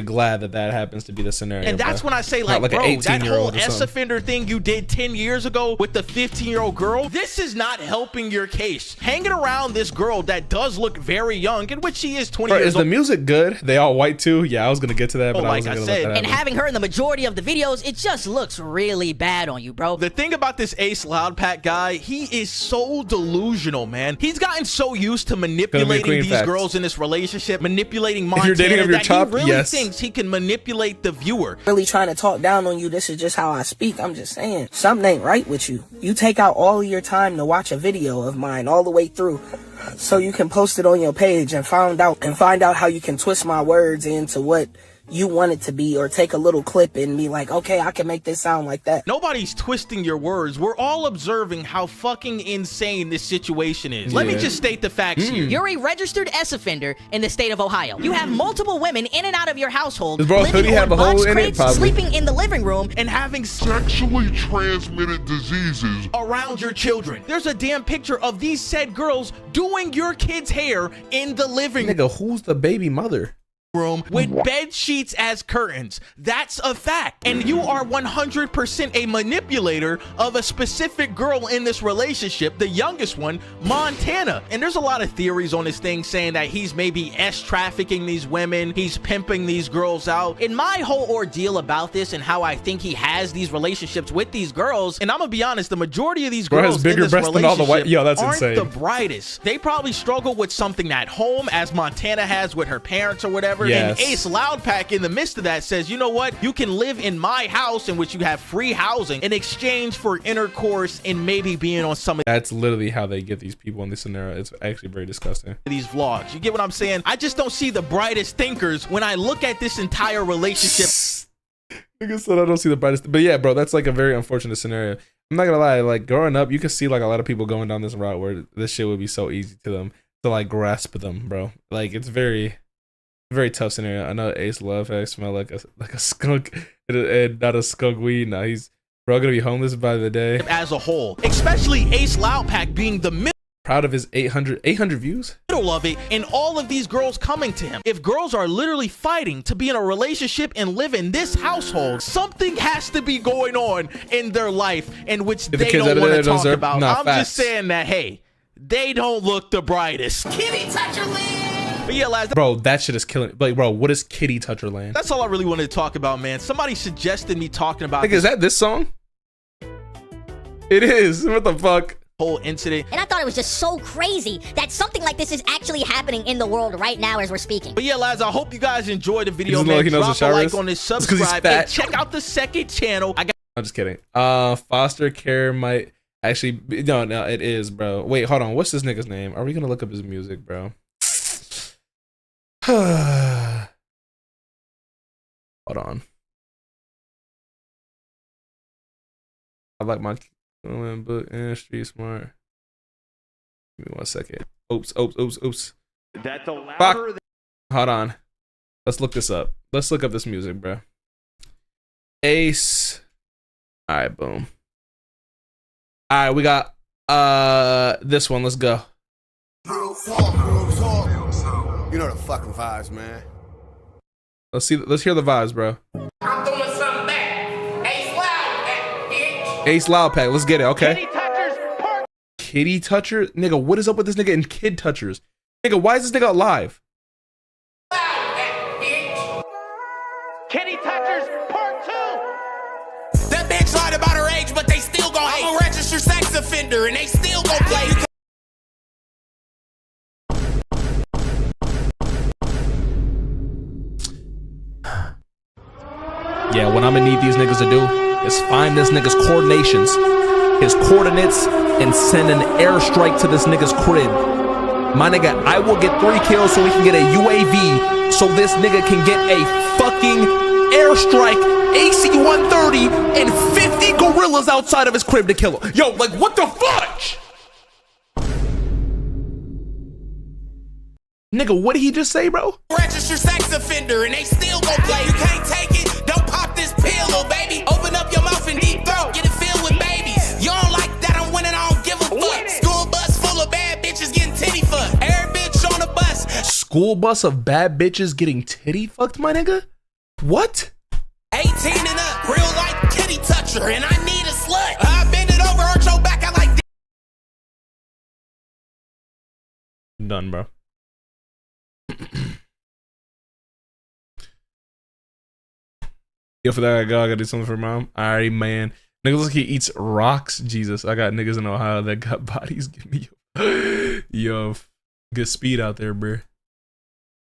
glad that happens to be the scenario. And that's bro. when I say, Not like, bro, an that whole 18-year-old or S something. offender thing you did 10 years ago with the 15-year-old girl, this is not helping your case. Hanging around this girl that does look very young, in which she is 20 Bro, years is old. the music good? They all white too? Yeah, I was gonna get to that, but like I I wasn't gonna said, let that And happen. having her in the majority of the videos, it just looks really bad on you, bro. The thing about this Ace Loudpack guy, he is so delusional, man. He's gotten so used to manipulating queen, these facts. girls in this relationship, manipulating If you're dating Montana, of your that chop, he really yes. thinks he can manipulate the viewer. Really trying to talk down on you. This is just how I speak. I'm just saying something ain't right with you. You take out all of your time to watch a video of mine all the way through so you can post it on your page and find out how you can twist my words into what you want it to be, or take a little clip and be like, okay, I can make this sound like that. Nobody's twisting your words. We're all observing how fucking insane this situation is. Let me just state the facts here. You're a registered S offender in the state of Ohio. You have multiple women in and out of your household, Does bro living have on a hole box in it? crates, Probably. sleeping in the living room, and having Sexually transmitted diseases around your children. There's a damn picture of these said girls doing your kid's hair in the living room. Nigga, who's the baby mother? With bed sheets as curtains. That's a fact. And you are 100% a manipulator of a specific girl in this relationship, the youngest one, Montana. And there's a lot of theories on this thing saying that he's maybe trafficking these women, he's pimping these girls out. In my whole ordeal about this and how I think he has these relationships with these girls, and I'm gonna be honest, the majority of these girls has bigger in this breasts than all the white. relationship Yo, that's aren't insane. the brightest. They probably struggle with something at home, as Montana has with her parents or whatever. Yes. And Ace Loudpack in the midst of that says, you know what? You can live in my house in which you have free housing in exchange for intercourse and maybe being on some of That's literally how they get these people in this scenario. It's actually very disgusting. these vlogs. You get what I'm saying? I just don't see the brightest thinkers when I look at this entire relationship. Like I said, I don't see the brightest. But yeah, bro, that's like a very unfortunate scenario. I'm not gonna lie. Like growing up, you could see like a lot of people going down this route where this shit would be so easy to them to like grasp them, bro. Like it's very tough scenario. I know Ace Loudpack smell like a skunk and not a skunk weed. Now he's gonna be homeless by the day. As a whole, especially Ace Loudpack being the Proud of his 800 views. Middle of it, and all of these girls coming to him. If girls are literally fighting to be in a relationship and live in this household, something has to be going on in their life in which they don't want to talk about. I'm just saying that, hey, they don't look the brightest. Kitty Toucherland! But yeah, lads, bro, that shit is killing. Like, bro, what is Kitty Toucherland? That's all I really wanted to talk about, man. Somebody suggested me talking about. Like, is that this song? It is. What the fuck? Whole incident. And I thought it was just so crazy that something like this is actually happening in the world right now as we're speaking. But yeah, lads, I hope you guys enjoyed the video, He man. knows Drop a like is? on this, It's 'cause he's subscribe, fat. and check out the second channel. I'm just kidding. Foster care might actually be, no, it is, bro. Wait, hold on. What's this nigga's name? Are we gonna look up his music, bro? Hold on. I like my book and street smart. Give me 1 second. Oops. That the Fuck. louder Hold on. Let's look this up. Let's look up this music, bro. Ace. All right, boom. All right, we got this one. Let's go. You know the fucking vibes, man. Let's hear the vibes, bro. I'm throwing something back. Ace Loudpack, bitch. Ace Loudpack. Let's get it. Okay. Kitty Toucher? Nigga, what is up with this nigga and Kid Touchers? Nigga, why is this nigga alive? Kitty Touchers Part 2. That bitch lied about her age, but they still gon' hate. I'm a registered sex offender, and they still gon' play. Yeah, what I'm gonna need these niggas to do is find this nigga's coordinations, his coordinates, and send an airstrike to this nigga's crib. My nigga, I will get 3 kills so we can get a UAV so this nigga can get a fucking airstrike, AC-130, and 50 gorillas outside of his crib to kill him. Yo, like, what the fudge? Nigga, what did he just say, bro? Registered sex offender, and they still gon' play. You can't take it, don't pop this pill, little baby. Open up your mouth and deep throat, get it filled with babies. You don't like that, I'm winning, I don't give a fuck. School bus full of bad bitches getting titty fucked. Every bitch on the bus. School bus of bad bitches getting titty fucked, my nigga? What? 18 and up, real life kitty toucher, and I need a slut. I bend it over, arch your back, I like this. Done, bro. Yo, for that, I gotta do something for mom. Alright, man. Nigga looks like he eats rocks. Jesus, I got niggas in Ohio that got bodies. Give me yo, good speed out there, bro.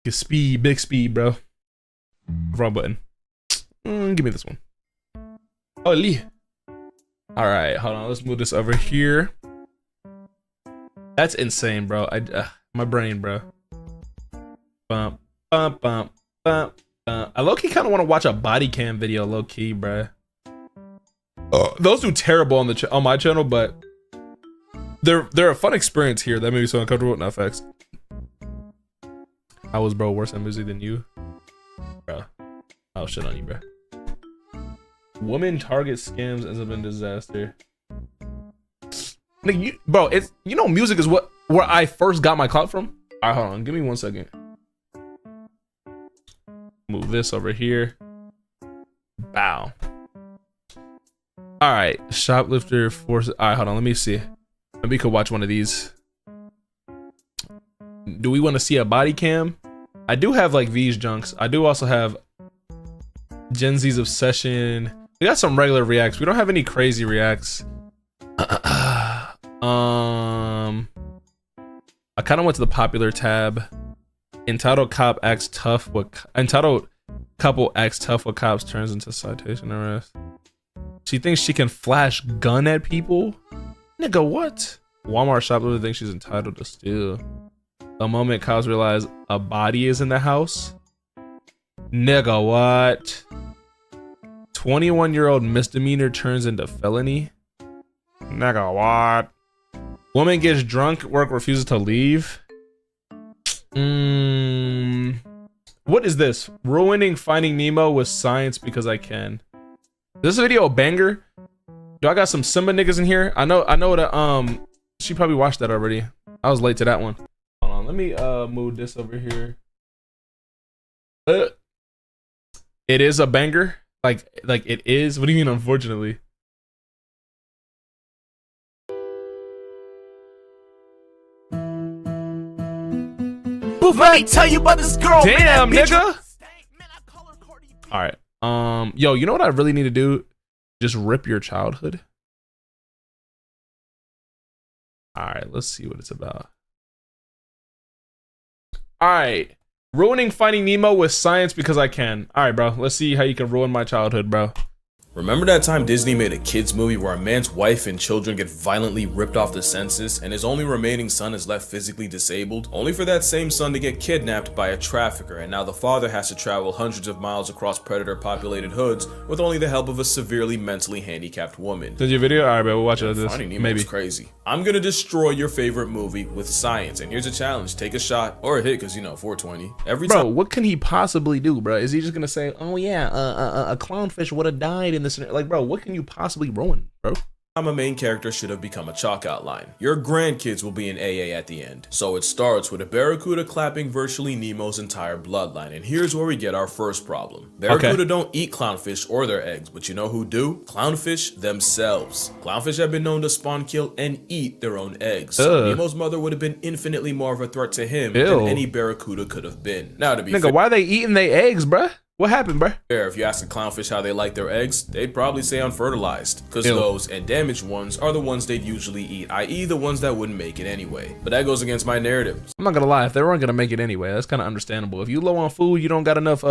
Good speed, big speed, bro. Wrong button. Give me this one. Oh, Lee. All right, hold on. Let's move this over here. That's insane, bro. My brain, bro. Bump, bump, bump, bump, I low-key kind of want to watch a body cam video, low-key, bruh. Those do terrible on my channel, but they're a fun experience here. That made me so uncomfortable. No facts. I was bro worse at music than you, bro. I'll shit on you, bro. Woman target scams ends up in disaster. Nigga, bro, it's music is where I first got my clout from. All right, hold on, give me 1 second. Move this over here. Bow. All right, shoplifter force. All right, hold on, let me see. Maybe we could watch one of these. Do we want to see a body cam? I do have like these junks. I do also have Gen Z's obsession. We got some regular reacts. We don't have any crazy reacts. I kind of went to the popular tab. Entitled couple acts tough with cops turns into citation arrest. She thinks she can flash gun at people. Nigga, what? Walmart shoplifter thinks she's entitled to steal. The moment cops realize a body is in the house. Nigga, what? 21-year-old misdemeanor turns into felony. Nigga, what? Woman gets drunk at work, refuses to leave. What is this? Ruining Finding Nemo with science because I can. Is this video a banger? Yo, I got some Simba niggas in here. I know that she probably watched that already. I was late to that one. Hold on, let me move this over here. It is a banger. Like it is. What do you mean unfortunately? Let me tell you about this girl. Damn, nigga. All right. Yo, you know what I really need to do? Just rip your childhood. All right, let's see what it's about. All right. Ruining Finding Nemo with science because I can. All right, bro. Let's see how you can ruin my childhood, bro. Remember that time Disney made a kids movie where a man's wife and children get violently ripped off the census and his only remaining son is left physically disabled, only for that same son to get kidnapped by a trafficker, and now the father has to travel hundreds of miles across predator-populated hoods with only the help of a severely mentally handicapped woman. Did your video? All right, bro, we'll watch it. Finding Nemo was crazy. I'm gonna destroy your favorite movie with science, and here's a challenge: take a shot or a hit, because 420 every time. Bro, what can he possibly do, bro? Is he just gonna say, "Oh yeah, a clownfish would have died in this"? Like, bro, what can you possibly ruin, bro? I'm a main character should have become a chalk outline. Your grandkids will be in AA at the end. So it starts with a barracuda clapping virtually Nemo's entire bloodline. And here's where we get our first problem. Barracuda don't eat clownfish or their eggs, but you know who do? Clownfish themselves. Clownfish have been known to spawn, kill, and eat their own eggs. So Nemo's mother would have been infinitely more of a threat to him than any barracuda could have been. Now to be fair, why are they eating their eggs, bruh? What happened, bruh? If you ask a clownfish how they like their eggs, they'd probably say unfertilized, because those and damaged ones are the ones they'd usually eat, i.e. the ones that wouldn't make it anyway. But that goes against my narrative. I'm not gonna lie, if they weren't gonna make it anyway, that's kind of understandable. If you low on food, you don't got enough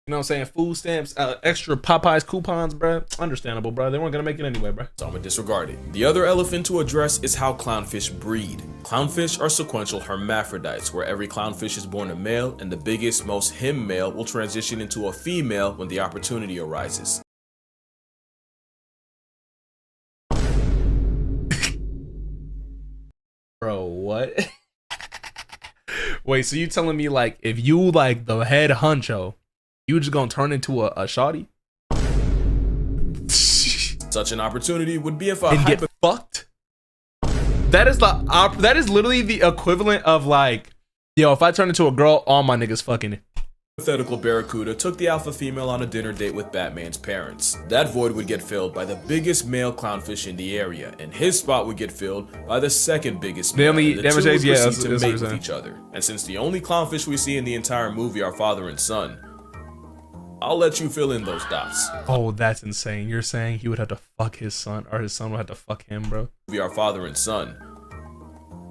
you know what I'm saying, food stamps, extra Popeyes coupons, bruh. Understandable, bruh. They weren't gonna make it anyway, bruh. So I'm gonna disregard it. The other elephant to address is how clownfish breed. Clownfish are sequential hermaphrodites, where every clownfish is born a male, and the biggest, most him male will transition into a female when the opportunity arises. Bro, what? Wait, so you telling me like if you like the head honcho, you just gonna turn into a shawty? Such an opportunity would be if I get fucked. That is literally the equivalent of like, yo, if I turn into a girl, all my niggas fucking. Hypothetical barracuda took the alpha female on a dinner date with Batman's parents. That void would get filled by the biggest male clownfish in the area, and his spot would get filled by the second biggest male. The two would proceed to mate with each other. And since the only clownfish we see in the entire movie are father and son, I'll let you fill in those dots. Oh, that's insane. You're saying he would have to fuck his son, or his son would have to fuck him, bro? We are father and son.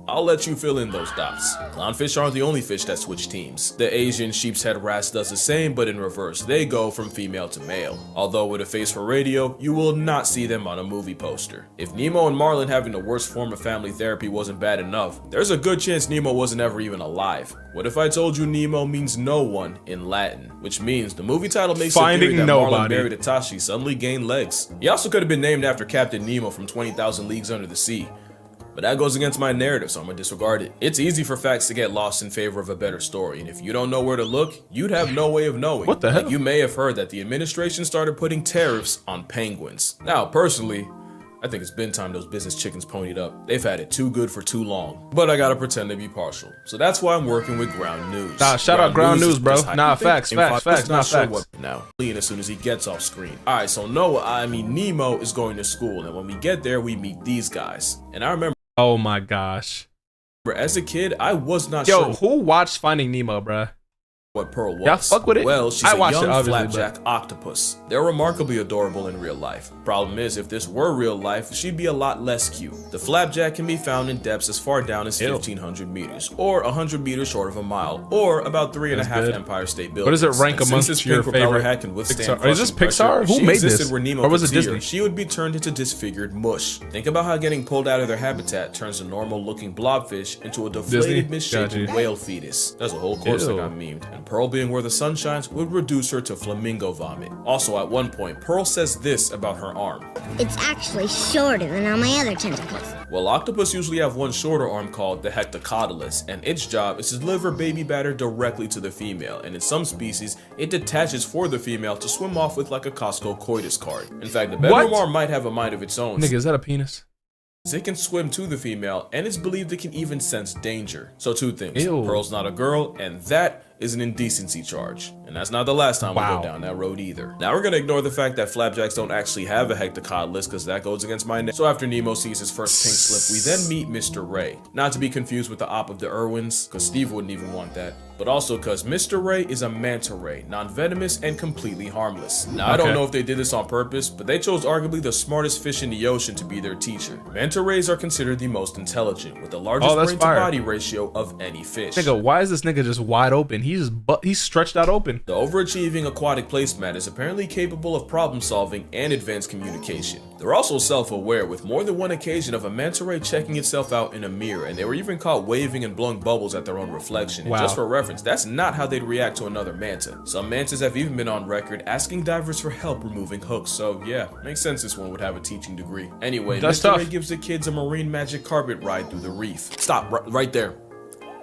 I'll let you fill in those dots. Clownfish aren't the only fish that switch teams. The Asian sheep's head wrasse does the same, but in reverse. They go from female to male. Although with a face for radio, you will not see them on a movie poster. If Nemo and Marlin having the worst form of family therapy wasn't bad enough, there's a good chance Nemo wasn't ever even alive. What if I told you Nemo means no one in Latin? Which means the movie title makes it clear that Marlin married Itachi suddenly gained legs. He also could have been named after Captain Nemo from 20,000 Leagues Under the Sea. But that goes against my narrative, so I'm gonna disregard it. It's easy for facts to get lost in favor of a better story, and if you don't know where to look, you'd have no way of knowing. What the hell? Like, you may have heard that the administration started putting tariffs on penguins. Now, personally, I think it's been time those business chickens ponied up. They've had it too good for too long. But I gotta pretend to be partial. So that's why I'm working with Ground News. Nah, shout out Ground News, bro. Nah, facts, now, as soon as he gets off screen. Alright, so Nemo is going to school, and when we get there, we meet these guys. And I remember. Oh my gosh. As a kid, I was not sure. Yo, who watched Finding Nemo, bruh? What Pearl was. Yeah, fuck with it. Well, she's a young flapjack octopus. They're remarkably adorable in real life. Problem is, if this were real life, she'd be a lot less cute. The flapjack can be found in depths as far down as 1,500 meters, or 100 meters short of a mile, or about 3.5 Empire State Buildings. What does it rank amongst your favorite hat can withstand Pixar? Is this Pixar? Who made this? Or was it Disney? She would be turned into disfigured mush. Think about how getting pulled out of their habitat turns a normal-looking blobfish into a deflated, misshapen whale fetus. There's a whole course that got memed. And Pearl being where the sun shines would reduce her to flamingo vomit. Also, at one point, Pearl says this about her arm. It's actually shorter than all my other tentacles. Well, octopus usually have one shorter arm called the hectocotylus, and its job is to deliver baby batter directly to the female, and in some species, it detaches for the female to swim off with like a Costco coitus card. In fact, the bedroom arm might have a mind of its own. Nigga, is that a penis? It can swim to the female, and it's believed it can even sense danger. So 2 things. Ew. Pearl's not a girl, and that is an indecency charge. And that's not the last time we go down that road either. Now we're gonna ignore the fact that flapjacks don't actually have a hectocotylus, because that goes against my name. So after Nemo sees his first pink slip, we then meet Mr. Ray. Not to be confused with the op of the Irwins, because Steve wouldn't even want that. But also because Mr. Ray is a manta ray, non-venomous and completely harmless. Now I don't know if they did this on purpose, but they chose arguably the smartest fish in the ocean to be their teacher. Manta rays are considered the most intelligent, with the largest brain to body ratio of any fish. Nigga, why is this nigga just wide open? He's stretched out open. The overachieving aquatic placemat is apparently capable of problem solving and advanced communication. They're also self-aware, with more than one occasion of a manta ray checking itself out in a mirror, and they were even caught waving and blowing bubbles at their own reflection. And just for reference, that's not how they'd react to another manta. Some mantas have even been on record asking divers for help removing hooks, so yeah, makes sense this one would have a teaching degree. Anyway, Mr. Ray gives the kids a marine magic carpet ride through the reef. Stop, right there.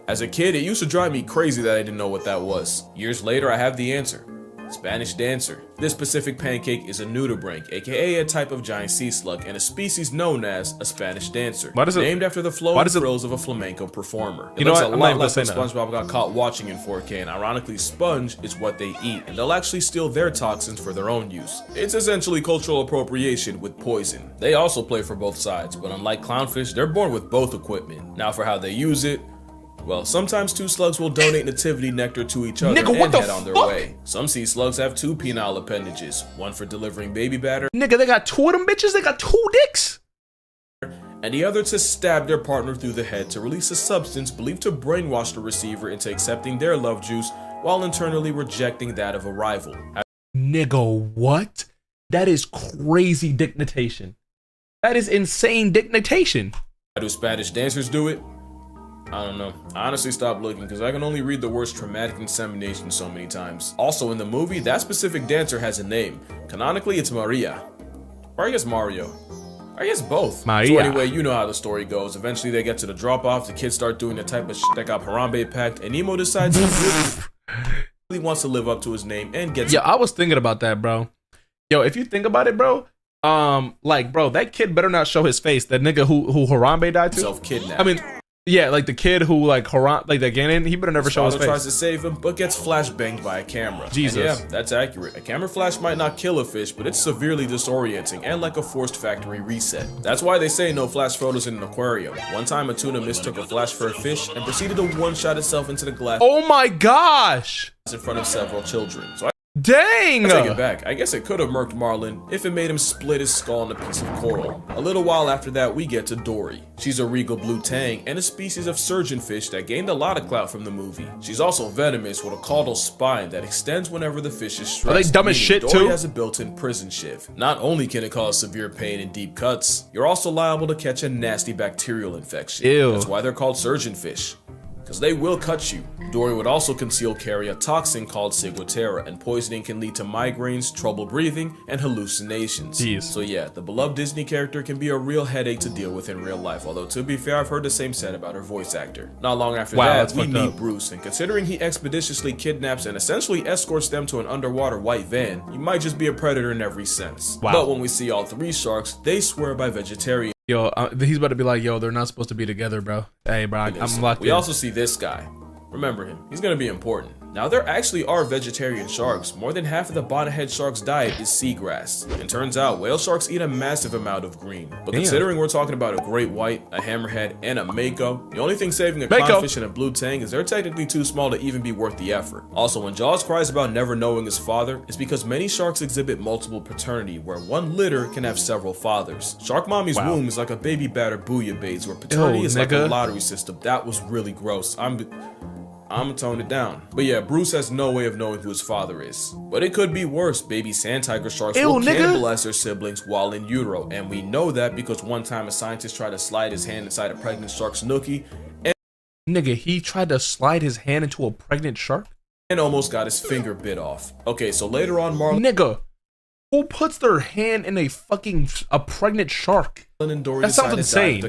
As a kid, it used to drive me crazy that I didn't know what that was. Years later, I have the answer. Spanish dancer. This Pacific pancake is a nudibranch, aka a type of giant sea slug, and a species known as a Spanish dancer. Named after the flowing frills of a flamenco performer. It looks a lot like when SpongeBob got caught watching in 4K, and ironically, sponge is what they eat, and they'll actually steal their toxins for their own use. It's essentially cultural appropriation with poison. They also play for both sides, but unlike clownfish, they're born with both equipment. Now for how they use it, well, sometimes 2 slugs will donate nativity nectar to each other and head on their way. Some sea slugs have 2 penile appendages, one for delivering baby batter. Nigga, they got 2 of them bitches? They got 2 dicks? And the other to stab their partner through the head to release a substance believed to brainwash the receiver into accepting their love juice while internally rejecting that of a rival. Nigga, what? That is crazy dignitation. That is insane dignitation. How do Spanish dancers do it? I don't know. I honestly stopped looking because I can only read the words traumatic insemination so many times. Also in the movie, that specific dancer has a name. Canonically, it's Maria. Or I guess Mario. Or I guess both. Maria. So anyway, you know how the story goes. Eventually they get to the drop-off, the kids start doing the type of shit that got Harambe packed, and Nemo decides he really wants to live up to his name and gets— Yeah, I was thinking about that, bro. Yo, if you think about it, bro, like, bro, that kid better not show his face. That nigga who Harambe died to. Self-kidnapped. I mean, yeah, like the kid who like Harambe, like that Ganon, he better never show his face. Tries to save him, but gets flashbanged by a camera. Jesus. And yeah, that's accurate. A camera flash might not kill a fish, but it's severely disorienting and like a forced factory reset. That's why they say no flash photos in an aquarium. One time a tuna mistook a flash for a fish and proceeded to one-shot itself into the glass. Oh my gosh! In front of several children. So Dang! I take it back. I guess it could have murked Marlin if it made him split his skull on a piece of coral. A little while after that, we get to Dory. She's a regal blue tang and a species of surgeonfish that gained a lot of clout from the movie. She's also venomous with a caudal spine that extends whenever the fish is stressed. Are they dumb as shit Dory too? has a built-in prison shiv. Not only can it cause severe pain and deep cuts, you're also liable to catch a nasty bacterial infection. Ew. That's why they're called surgeonfish, because they will cut you. Dory would also conceal carry a toxin called Ciguatera, and poisoning can lead to migraines, trouble breathing, and hallucinations. Jeez. So yeah, the beloved Disney character can be a real headache to deal with in real life, although to be fair, I've heard the same said about her voice actor. Not long after that, we meet Bruce, and considering he expeditiously kidnaps and essentially escorts them to an underwater white van, he might just be a predator in every sense. Wow. But when we see all three sharks, they swear by vegetarian. Yo, he's about to be like, yo, they're not supposed to be together, bro. Hey, bro, I'm locked in. We also see this guy. Remember him. He's gonna be important. Now, there actually are vegetarian sharks. More than half of the bonnethead shark's diet is seagrass. And turns out, whale sharks eat a massive amount of green. But considering we're talking about a great white, a hammerhead, and a mako, the only thing saving a clownfish and a blue tang is they're technically too small to even be worth the effort. Also, when Jaws cries about never knowing his father, it's because many sharks exhibit multiple paternity, where one litter can have several fathers. Shark Mommy's womb is like a baby batter bouillabaisse, where paternity is like a lottery system. That was really gross. I'm gonna tone it down. But yeah, Bruce has no way of knowing who his father is. But it could be worse. Baby sand tiger sharks will cannibalize their siblings while in utero. And we know that because one time a scientist tried to slide his hand inside a pregnant shark's nookie. Nigga, he tried to slide his hand into a pregnant shark? And almost got his finger bit off. Okay, so later on, Marlin... Nigga, who puts their hand in a pregnant shark? That sounds insane.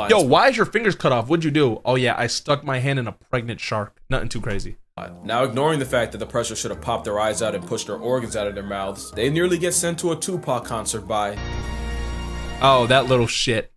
Yo, why is your fingers cut off? What'd you do? Oh yeah, I stuck my hand in a pregnant shark. Nothing too crazy. Now, ignoring the fact that the pressure should have popped their eyes out and pushed their organs out of their mouths, they nearly get sent to a Tupac concert by... Oh, that little shit.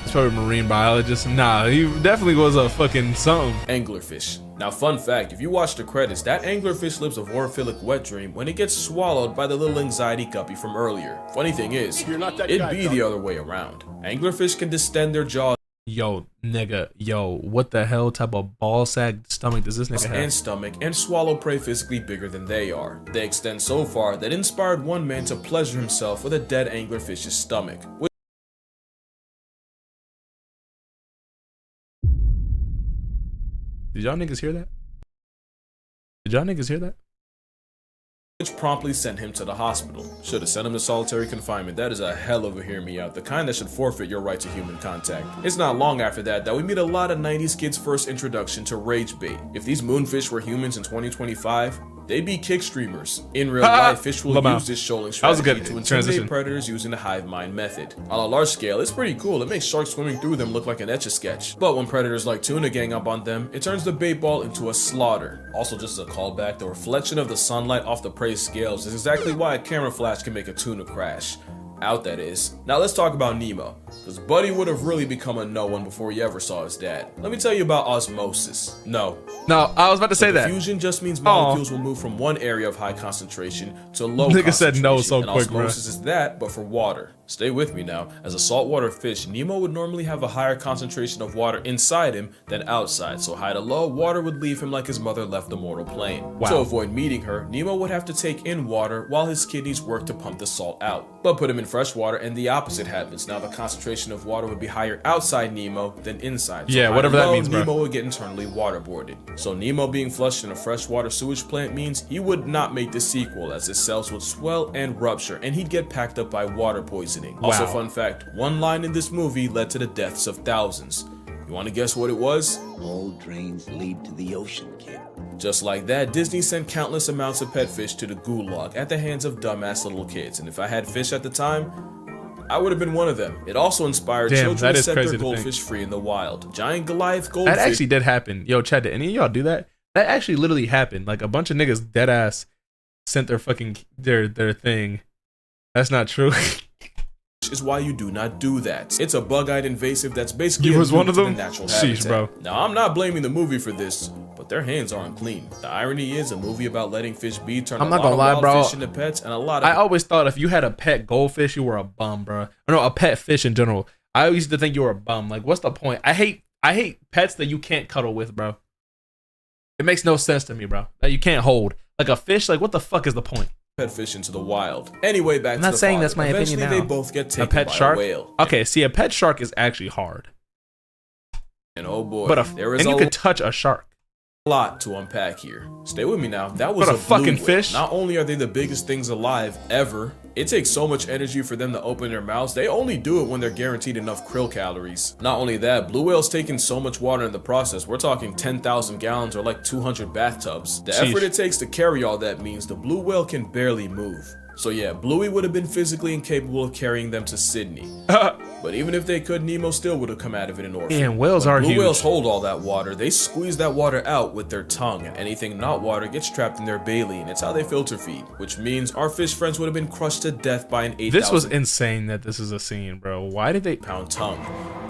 He's probably a marine biologist. Nah, he definitely was a fucking something. Anglerfish. Now, fun fact, if you watch the credits, that anglerfish lives a vorophilic wet dream when it gets swallowed by the little anxiety guppy from earlier. Funny thing is, it'd be the other way around. Anglerfish can distend their jaws. Yo, nigga, yo, what the hell type of ball sack stomach does this nigga have? And stomach and swallow prey physically bigger than they are. They extend so far that it inspired one man to pleasure himself with a dead anglerfish's stomach. Did y'all niggas hear that? Did y'all niggas hear that? Which promptly sent him to the hospital. Should have sent him to solitary confinement. That is a hell of a hear me out. The kind that should forfeit your right to human contact. It's not long after that we meet a lot of 90s kids' first introduction to rage bait. If these moonfish were humans in 2025, they'd be kick streamers. In real life, fish will use this shoaling strategy to intimidate predators using the hive mind method. On a large scale, it's pretty cool. It makes sharks swimming through them look like an Etch-a-Sketch. But when predators like tuna gang up on them, it turns the bait ball into a slaughter. Also, just as a callback, the reflection of the sunlight off the prey scales is exactly why a camera flash can make a tuna crash. Out, that is. Now let's talk about Nemo, because Buddy would have really become a no one before he ever saw his dad. Let me tell you about osmosis. No, I was about to say that. Fusion just means molecules will move from one area of high concentration to low concentration. Nigga said no so quick, bro. Osmosis is that, but for water. Stay with me now. As a saltwater fish, Nemo would normally have a higher concentration of water inside him than outside, so high to low, water would leave him like his mother left the mortal plane. Wow. To avoid meeting her, Nemo would have to take in water while his kidneys work to pump the salt out. But put him in fresh water and the opposite happens. Now the concentration of water would be higher outside Nemo than inside. So yeah, whatever that means, bro. Nemo would get internally waterboarded. So Nemo being flushed in a freshwater sewage plant means he would not make the sequel, as his cells would swell and rupture and he'd get packed up by water poisoning. Wow. Also, fun fact, one line in this movie led to the deaths of thousands. You want to guess what it was? All drains lead to the ocean, kid. Just like that, Disney sent countless amounts of pet fish to the gulag at the hands of dumbass little kids. And if I had fish at the time, I would have been one of them. It also inspired children to set their goldfish free in the wild. Giant Goliath goldfish. That actually did happen. Yo, Chad, did any of y'all do that? That actually literally happened. Like a bunch of niggas dead ass sent their fucking their thing. That's not true. Is why you do not do that. It's a bug-eyed invasive that's basically you was one of them. Natural Sheesh, habitat. bro. Now I'm not blaming the movie for this, but their hands aren't clean. The irony is, a movie about letting fish be turned I'm a not lot gonna of lie, wild bro. fish into pets, and a lot of. I always thought if you had a pet goldfish, you were a bum, bro. Or no, a pet fish in general. I used to think you were a bum. Like, what's the point? I hate pets that you can't cuddle with, bro. It makes no sense to me, bro. That you can't hold. Like a fish? Like what the fuck is the point? Pet fish into the wild. Anyway, back I'm to not the saying father. that's my opinion now. Eventually, they both get taken a pet by shark? a whale. Okay, see, a pet shark is actually hard. And oh boy, but there is and you could touch a shark. Lot to unpack here. Stay with me now. That was a blue fucking whale. fish. Not only are they the biggest things alive ever, it takes so much energy for them to open their mouths. They only do it when they're guaranteed enough krill calories. Not only that, blue whales taking so much water in the process. We're talking 10,000 gallons or like 200 bathtubs. The effort it takes to carry all that means the blue whale can barely move. So yeah, Bluey would have been physically incapable of carrying them to Sydney. But even if they could, Nemo still would have come out of it an orphan. Man, whales are huge. Blue whales hold all that water. They squeeze that water out with their tongue, and anything not water gets trapped in their baleen. It's how they filter feed, which means our fish friends would have been crushed to death by an 8,000. This was insane that this is a scene, bro. Why did they pound tongue?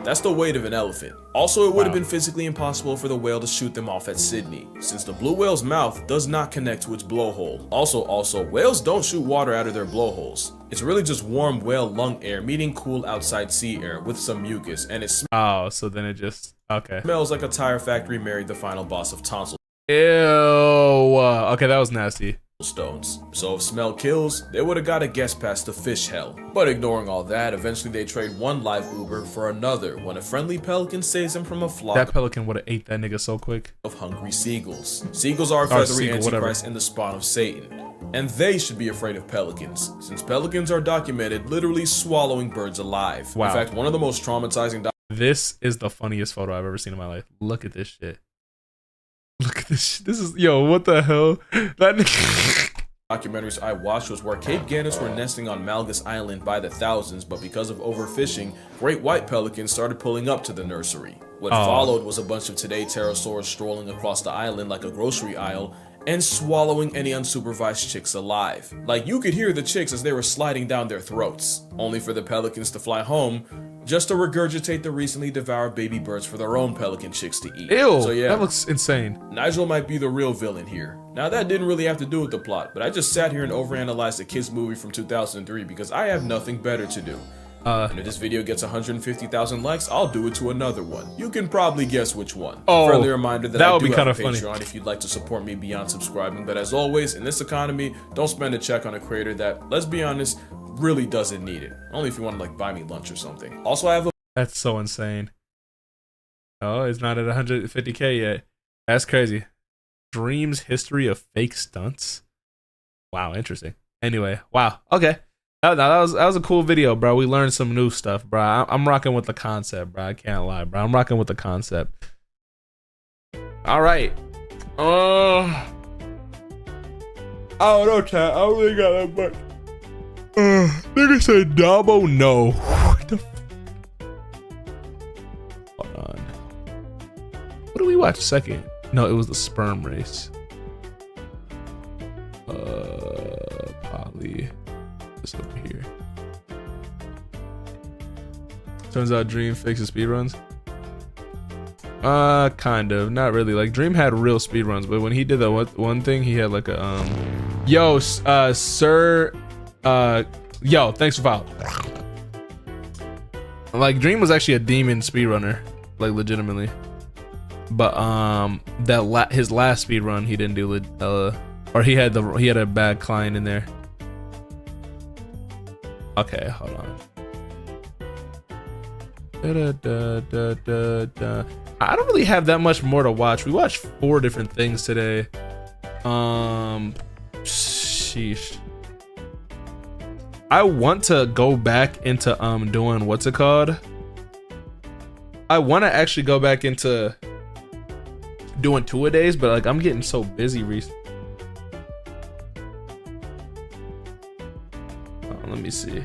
That's the weight of an elephant. Also, it would have been physically impossible for the whale to shoot them off at Sydney, since the blue whale's mouth does not connect to its blowhole. Also, whales don't shoot water out of their blowholes. It's really just warm whale lung air meeting cool outside sea air with some mucus, and it so then it just smells like a tire factory married the final boss of tonsil. Ew. Okay, that was nasty. Stones. So if smell kills, they would have got a guest pass to fish hell. But ignoring all that, eventually they trade one live Uber for another when a friendly pelican saves them from a flock. That pelican would have ate that nigga so quick. Of hungry seagulls. Seagulls are a feathery antichrist and the spawn of Satan. And they should be afraid of pelicans, since pelicans are documented literally swallowing birds alive. Wow. In fact, one of the most traumatizing This is the funniest photo I've ever seen in my life. Look at this shit. Look at this. This is, yo, what the hell? That documentaries I watched was where Cape Gannets were nesting on Malgus Island by the thousands, but because of overfishing, great white pelicans started pulling up to the nursery. What followed was a bunch of today pterosaurs strolling across the island like a grocery aisle and swallowing any unsupervised chicks alive. Like, you could hear the chicks as they were sliding down their throats, only for the pelicans to fly home just to regurgitate the recently devoured baby birds for their own pelican chicks to eat. Ew, so yeah, that looks insane. Nigel might be the real villain here. Now that didn't really have to do with the plot, but I just sat here and overanalyzed a kids movie from 2003 because I have nothing better to do. And if this video gets 150,000 likes, I'll do it to another one. You can probably guess which one. Friendly reminder that I would do be have a funny. Patreon if you'd like to support me beyond subscribing. But as always, in this economy, don't spend a check on a creator that, let's be honest, really doesn't need it. Only if you want to like buy me lunch or something. Also, I have a That's so insane. Oh, it's not at 150K yet. That's crazy. Dream's history of fake stunts. Wow, interesting. Anyway, wow. Okay. That was a cool video, bro. We learned some new stuff, bro. I'm rocking with the concept, bro. I can't lie, bro. I'm rocking with the concept. All right. I don't know, chat. I don't really got that much. Nigga said Dabo, no. What the Hold on. What did we watch second? No, it was the sperm race. Polly. This over here. Turns out Dream fixes speedruns. Kind of. Not really. Like, Dream had real speedruns, but when he did that one thing, he had like a yo, sir. Yo, thanks for following. Like, Dream was actually a demon speedrunner, like legitimately. But his last speedrun he didn't do or he had a bad client in there. Okay, hold on. I don't really have that much more to watch. We watched 4 different things today. Sheesh. I want to go back into doing what's it called? I want to actually go back into doing 2-a-days, but like I'm getting so busy recently. Let me see.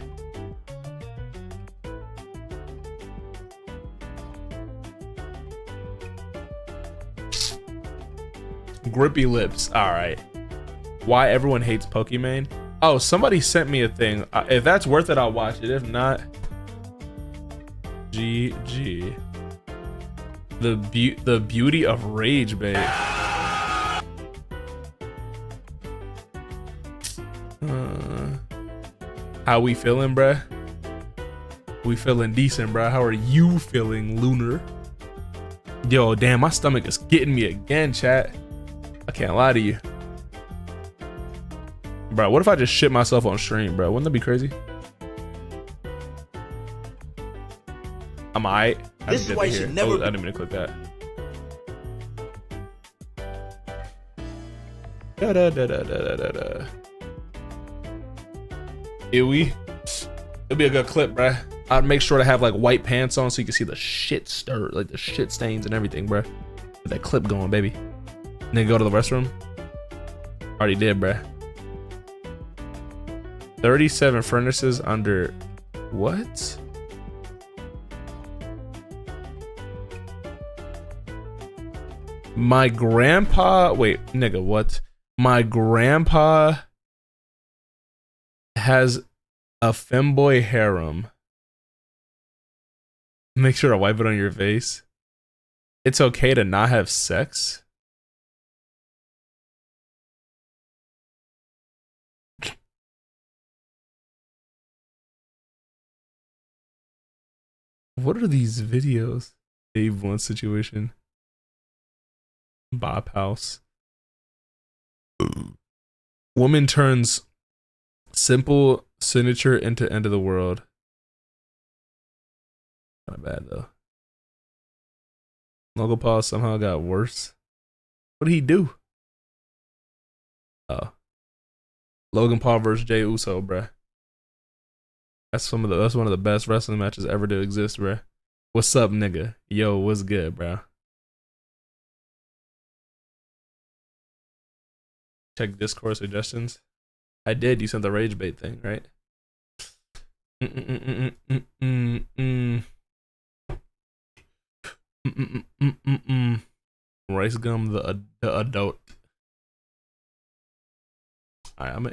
Grippy lips. All right. Why everyone hates Pokimane? Oh, somebody sent me a thing. If that's worth it, I'll watch it. If not, GG. The beauty of rage, babe. How we feeling, bruh? We feeling decent, bruh. How are you feeling, Lunar? Yo, damn, my stomach is getting me again, chat. I can't lie to you. Bro, what if I just shit myself on stream, bro? Wouldn't that be crazy? I'm alright. This is why you should never. I didn't mean to click that. Da da da da da da da. Ewy. It'll be a good clip, bruh. I'd make sure to have like white pants on so you can see the shit stir, like the shit stains and everything, bruh. Get that clip going, baby. And then go to the restroom. Already did, bruh. 37 furnaces under what? My grandpa, wait, nigga, what? My grandpa has a femboy harem. Make sure to wipe it on your face. It's okay to not have sex. What are these videos? Dave one situation. Bop house. Woman turns simple signature into end of the world. Not bad though. Logan Paul somehow got worse. What did he do? Oh. Logan Paul versus Jey Uso, bruh. That's one of the best wrestling matches ever to exist, bruh. What's up, nigga? Yo, what's good, bruh? Check Discord suggestions. I did. You sent the rage bait thing, right? Rice gum, the adult. Alright, I'm